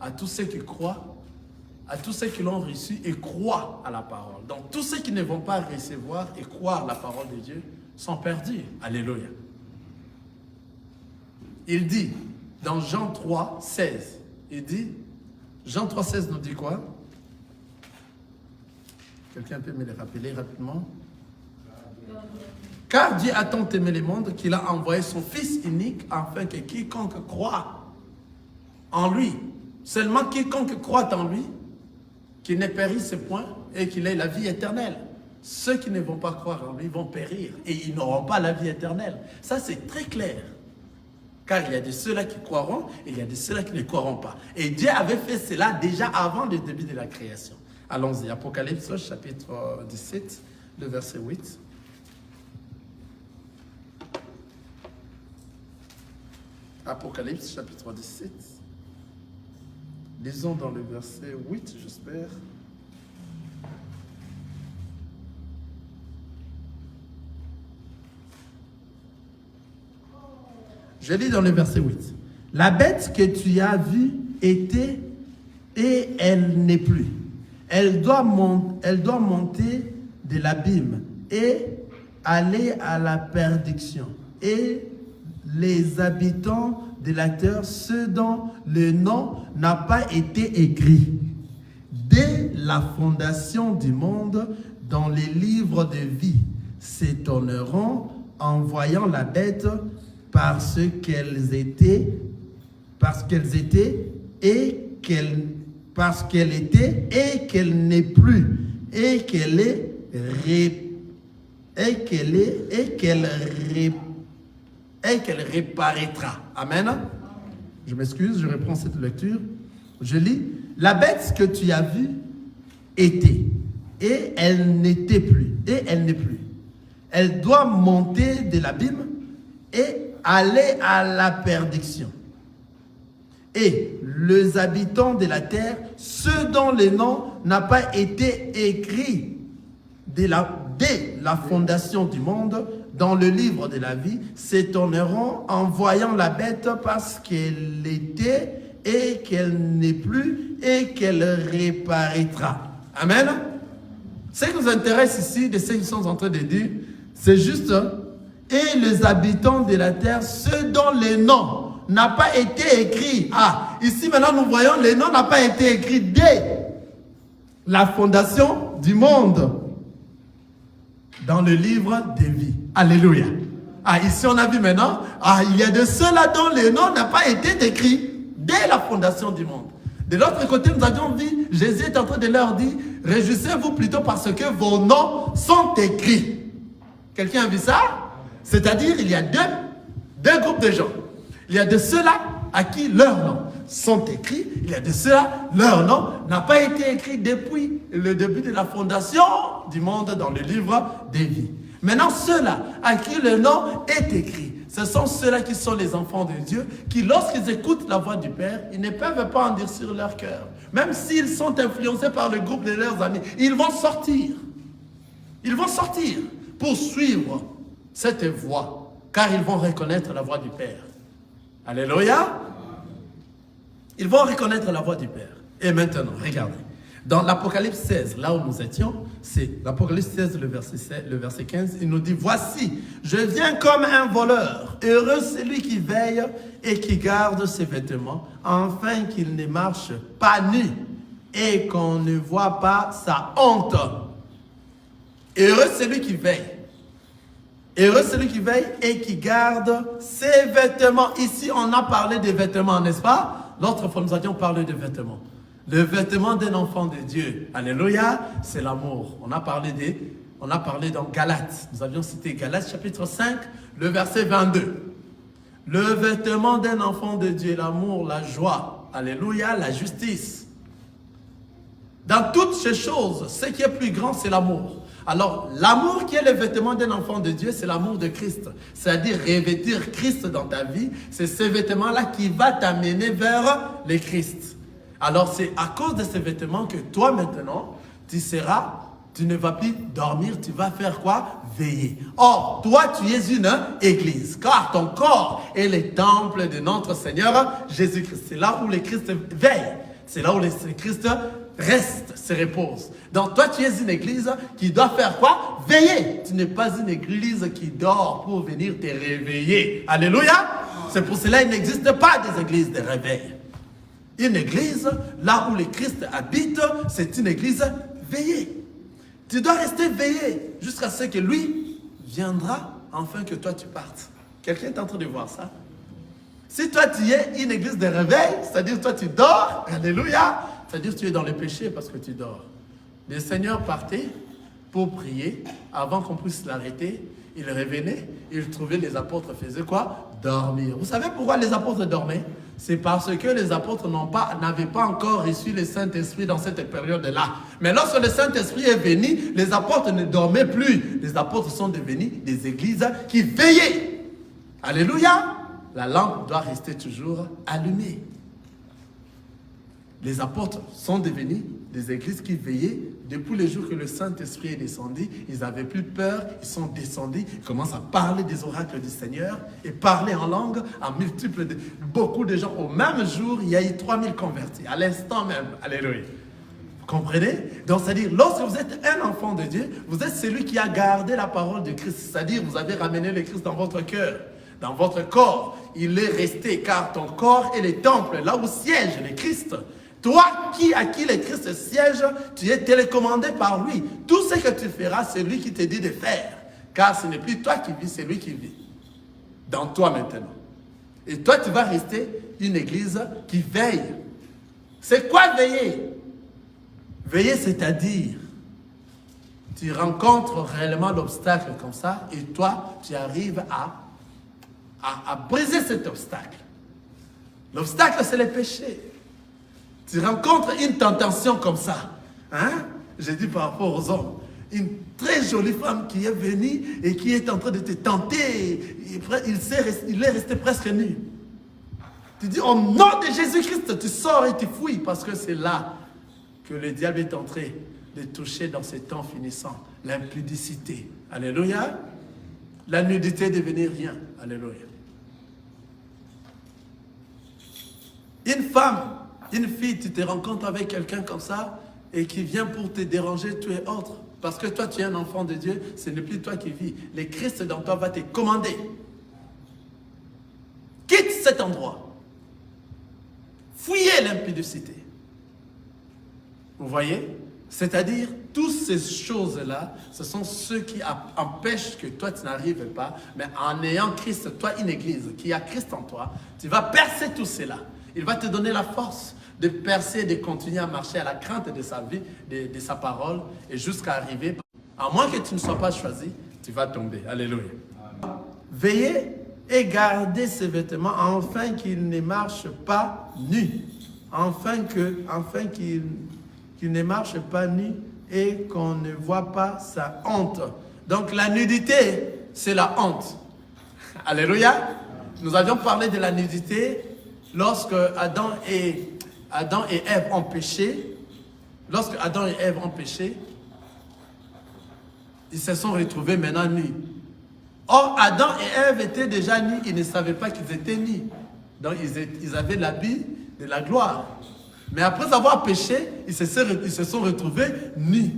à tous ceux qui croient, à tous ceux qui l'ont reçu et croient à la parole. Donc tous ceux qui ne vont pas recevoir et croire la parole de Dieu sont perdus. Alléluia. Il dit dans Jean 3, 16, il dit, Jean 3, 16 nous dit quoi? Quelqu'un peut me le rappeler rapidement? Car Dieu a tant aimé le monde qu'il a envoyé son Fils unique afin que quiconque croit en lui. Seulement quiconque croit en lui, qu'il ne périsse point et qu'il ait la vie éternelle. Ceux qui ne vont pas croire en lui vont périr et ils n'auront pas la vie éternelle. Ça, c'est très clair. Car il y a de ceux-là qui croiront et il y a de ceux-là qui ne croiront pas. Et Dieu avait fait cela déjà avant le début de la création. Allons-y, Apocalypse chapitre 17, le verset 8. Apocalypse chapitre 17. Lisons dans le verset 8, j'espère. Je lis dans le verset 8. La bête que tu as vue était et elle n'est plus. Elle doit monter de l'abîme et aller à la perdition. Et les habitants de la terre, ceux dont le nom n'a pas été écrit dès la fondation du monde dans les livres de vie, s'étonneront en voyant la bête parce qu'elle était et qu'elle n'est plus et qu'elle reparaîtra. Amen. Je m'excuse, je reprends cette lecture. Je lis. La bête que tu as vue était et elle n'était plus et elle n'est plus. Elle doit monter de l'abîme et aller à la perdition. Et les habitants de la terre, ceux dont le nom n'a pas été écrit dès la fondation du monde, dans le livre de la vie, s'étonneront en voyant la bête parce qu'elle était et qu'elle n'est plus et qu'elle reparaîtra. Amen. Ce qui nous intéresse ici, de ce qu'ils sont en train de dire, c'est juste, et les habitants de la terre, ceux dont le nom n'a pas été écrit. Ah, ici maintenant nous voyons, le nom n'a pas été écrit dès la fondation du monde dans le livre des vies. Alléluia. Ah, ici on a vu maintenant, il y a de ceux-là dont le nom n'a pas été écrit dès la fondation du monde. De l'autre côté, nous avions vu, Jésus est en train de leur dire, réjouissez-vous plutôt parce que vos noms sont écrits. Quelqu'un a vu ça? C'est-à-dire, il y a deux groupes de gens. Il y a de ceux-là à qui leurs noms sont écrits. Il y a de ceux-là, leur nom n'a pas été écrit depuis le début de la fondation du monde dans le livre des vies. Maintenant, ceux-là à qui le nom est écrit, ce sont ceux-là qui sont les enfants de Dieu, qui lorsqu'ils écoutent la voix du Père, ils ne peuvent pas en dire sur leur cœur. Même s'ils sont influencés par le groupe de leurs amis, ils vont sortir. Ils vont sortir pour suivre cette voix, car ils vont reconnaître la voix du Père. Alléluia. Ils vont reconnaître la voix du Père. Et maintenant, regardez. Dans l'Apocalypse 16, là où nous étions, c'est l'Apocalypse 16, le verset 15, il nous dit, voici, je viens comme un voleur. Heureux celui qui veille et qui garde ses vêtements, afin qu'il ne marche pas nu et qu'on ne voit pas sa honte. Heureux celui qui veille. Heureux celui qui veille et qui garde ses vêtements. Ici, on a parlé des vêtements, n'est-ce pas? L'autre fois, nous avions parlé de vêtements. Le vêtement d'un enfant de Dieu, alléluia, c'est l'amour. On a parlé dans Galates. Nous avions cité Galates chapitre 5, le verset 22. Le vêtement d'un enfant de Dieu, l'amour, la joie, alléluia, la justice. Dans toutes ces choses, ce qui est plus grand, c'est l'amour. Alors, l'amour qui est le vêtement d'un enfant de Dieu, c'est l'amour de Christ. C'est-à-dire revêtir Christ dans ta vie, c'est ce vêtement-là qui va t'amener vers le Christ. Alors, c'est à cause de ces vêtements que toi, maintenant, tu ne vas plus dormir, tu vas faire quoi? Veiller. Or, toi, tu es une église, car ton corps est le temple de notre Seigneur Jésus-Christ. C'est là où le Christ veille. C'est là où le Christ reste, se repose. Donc, toi, tu es une église qui doit faire quoi? Veiller. Tu n'es pas une église qui dort pour venir te réveiller. Alléluia. C'est pour cela qu'il n'existe pas des églises de réveil. Une église, là où le Christ habite, c'est une église veillée. Tu dois rester veillé jusqu'à ce que lui viendra, afin que toi tu partes. Quelqu'un est en train de voir ça? Si toi tu es une église de réveil, c'est-à-dire toi tu dors, alléluia, c'est-à-dire tu es dans le péché parce que tu dors. Le Seigneur partait pour prier avant qu'on puisse l'arrêter. Il revenait, il trouvait les apôtres faisaient quoi? Dormir. Vous savez pourquoi les apôtres dormaient? C'est parce que les apôtres n'avaient pas encore reçu le Saint-Esprit dans cette période-là. Mais lorsque le Saint-Esprit est venu, les apôtres ne dormaient plus. Les apôtres sont devenus des églises qui veillaient. Alléluia! La lampe doit rester toujours allumée. Les apôtres sont devenus des églises qui veillaient. Depuis les jours que le Saint-Esprit est descendu, ils n'avaient plus peur, ils sont descendus, ils commencent à parler des oracles du Seigneur et parler en langue à multiples, beaucoup de gens. Au même jour, il y a eu 3000 convertis, à l'instant même. Alléluia. Vous comprenez? Donc, c'est-à-dire, lorsque vous êtes un enfant de Dieu, vous êtes celui qui a gardé la parole de Christ. C'est-à-dire, vous avez ramené le Christ dans votre cœur, dans votre corps. Il est resté, car ton corps est le temple, là où siège le Christ. Toi à qui le Christ siège, tu es télécommandé par lui. Tout ce que tu feras, c'est lui qui te dit de faire. Car ce n'est plus toi qui vis, c'est lui qui vit. Dans toi maintenant. Et toi, tu vas rester une église qui veille. C'est quoi veiller? Veiller, c'est-à-dire, tu rencontres réellement l'obstacle comme ça, et toi, tu arrives à briser cet obstacle. L'obstacle, c'est le péché. Tu rencontres une tentation comme ça. Hein? J'ai dit par rapport aux hommes. Une très jolie femme qui est venue et qui est en train de te tenter. Il est resté presque nu. Tu dis, au nom de Jésus-Christ, tu sors et tu fouilles. Parce que c'est là que le diable est entré de toucher dans ces temps finissants. L'impudicité. Alléluia. La nudité devenait rien. Alléluia. Une femme, une fille, tu te rencontres avec quelqu'un comme ça et qui vient pour te déranger, tu es autre. Parce que toi, tu es un enfant de Dieu, ce n'est plus toi qui vis. Le Christ dans toi va te commander. Quitte cet endroit. Fuyez l'impudicité. Vous voyez? C'est-à-dire, toutes ces choses-là, ce sont ceux qui empêchent que toi, tu n'arrives pas. Mais en ayant Christ, toi, une église qui a Christ en toi, tu vas percer tout cela. Il va te donner la force de percer, de continuer à marcher à la crainte de sa vie, de sa parole, et jusqu'à arriver. À moins que tu ne sois pas choisi, tu vas tomber. Alléluia. Veillez et gardez ses vêtements, afin qu'il ne marche pas nu. Afin qu'il ne marche pas nu et qu'on ne voit pas sa honte. Donc la nudité, c'est la honte. Alléluia. Nous avions parlé de la nudité lorsque Adam et Ève ont péché. Lorsque Adam et Ève ont péché, ils se sont retrouvés maintenant nus. Or, Adam et Ève étaient déjà nus, ils ne savaient pas qu'ils étaient nus. Donc, ils avaient l'habit de la gloire. Mais après avoir péché, ils se sont retrouvés nus.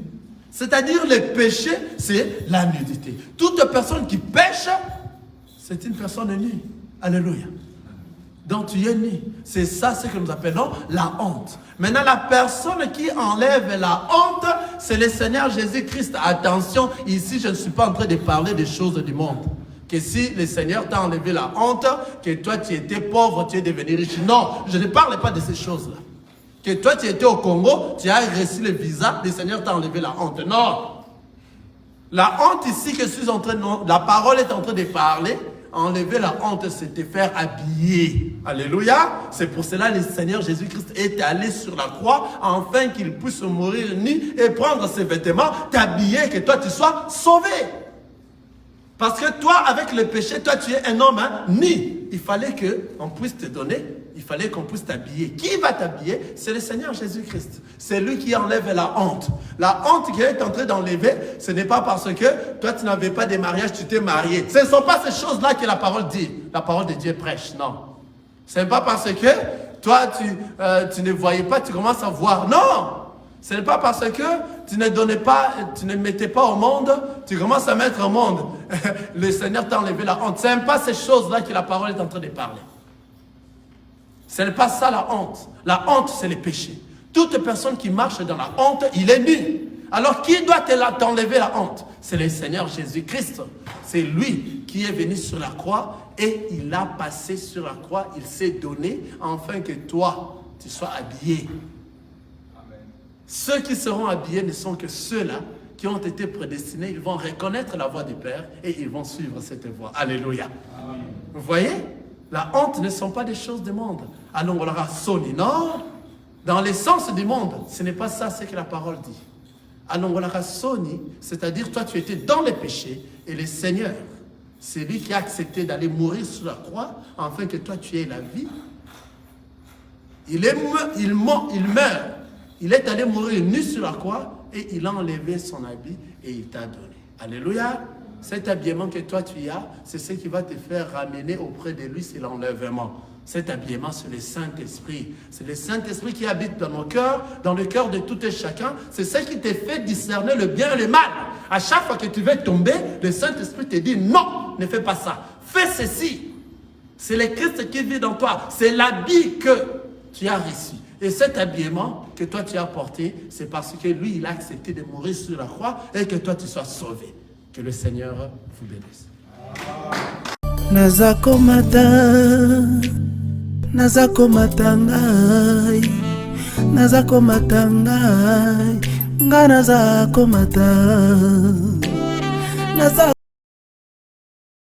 C'est-à-dire, le péché, c'est la nudité. Toute personne qui pêche, c'est une personne nue. Alléluia. Donc tu es nu. C'est ça ce que nous appelons la honte. Maintenant, la personne qui enlève la honte, c'est le Seigneur Jésus-Christ. Attention, ici, je ne suis pas en train de parler des choses du monde. Que si le Seigneur t'a enlevé la honte, que toi tu étais pauvre, tu es devenu riche. Non, je ne parle pas de ces choses-là. Que toi tu étais au Congo, tu as reçu le visa, le Seigneur t'a enlevé la honte. Non. La honte ici que je suis en train de... La parole est en train de parler. Enlever la honte, c'est te faire habiller. Alléluia. C'est pour cela que le Seigneur Jésus-Christ est allé sur la croix, afin qu'il puisse mourir nu et prendre ses vêtements, t'habiller, que toi tu sois sauvé. Parce que toi, avec le péché, toi tu es un homme nu. Il fallait qu'on puisse te donner, il fallait qu'on puisse t'habiller. Qui va t'habiller? C'est le Seigneur Jésus-Christ. C'est lui qui enlève la honte. La honte qu'il est en train d'enlever, ce n'est pas parce que toi tu n'avais pas de mariage, tu t'es marié. Ce ne sont pas ces choses-là que la parole dit. La parole de Dieu prêche, non. Ce n'est pas parce que toi tu ne voyais pas, tu commences à voir. Non! Ce n'est pas parce que tu ne donnais pas, tu ne mettais pas au monde, tu commences à mettre au monde. Le Seigneur t'a enlevé la honte. Ce n'est pas ces choses-là que la parole est en train de parler. Ce n'est pas ça la honte. La honte, c'est le péché. Toute personne qui marche dans la honte, il est nu. Alors qui doit t'enlever la honte? c'est le Seigneur Jésus-Christ. C'est lui qui est venu sur la croix et il a passé sur la croix, il s'est donné afin que toi, tu sois habillé. Amen. Ceux qui seront habillés ne sont que ceux-là qui ont été prédestinés, ils vont reconnaître la voie du Père et ils vont suivre cette voie. Alléluia. Amen. Vous voyez, la honte ne sont pas des choses du monde. Alors on l'aura sonné, non? Dans l'essence du monde, ce n'est pas ça ce que la parole dit. Alors on l'aura sonné, c'est-à-dire toi tu étais dans les péchés et le Seigneur, c'est lui qui a accepté d'aller mourir sur la croix afin que toi tu aies la vie. Il meurt. Il est allé mourir nu sur la croix et il a enlevé son habit et il t'a donné. Alléluia. Cet habillement que toi tu as, c'est ce qui va te faire ramener auprès de lui, c'est l'enlèvement. Cet habillement, c'est le Saint-Esprit. C'est le Saint-Esprit qui habite dans nos cœurs, dans le cœur de tout et chacun. C'est ce qui te fait discerner le bien et le mal. À chaque fois que tu veux tomber, le Saint-Esprit te dit non, ne fais pas ça. Fais ceci. C'est le Christ qui vit dans toi. C'est l'habit que tu as reçu. Et cet habillement que toi tu as porté, c'est parce que lui, il a accepté de mourir sur la croix et que toi tu sois sauvé. Que le Seigneur vous bénisse. Nazakomata ngai, nazakomata ngai, nga nazakomata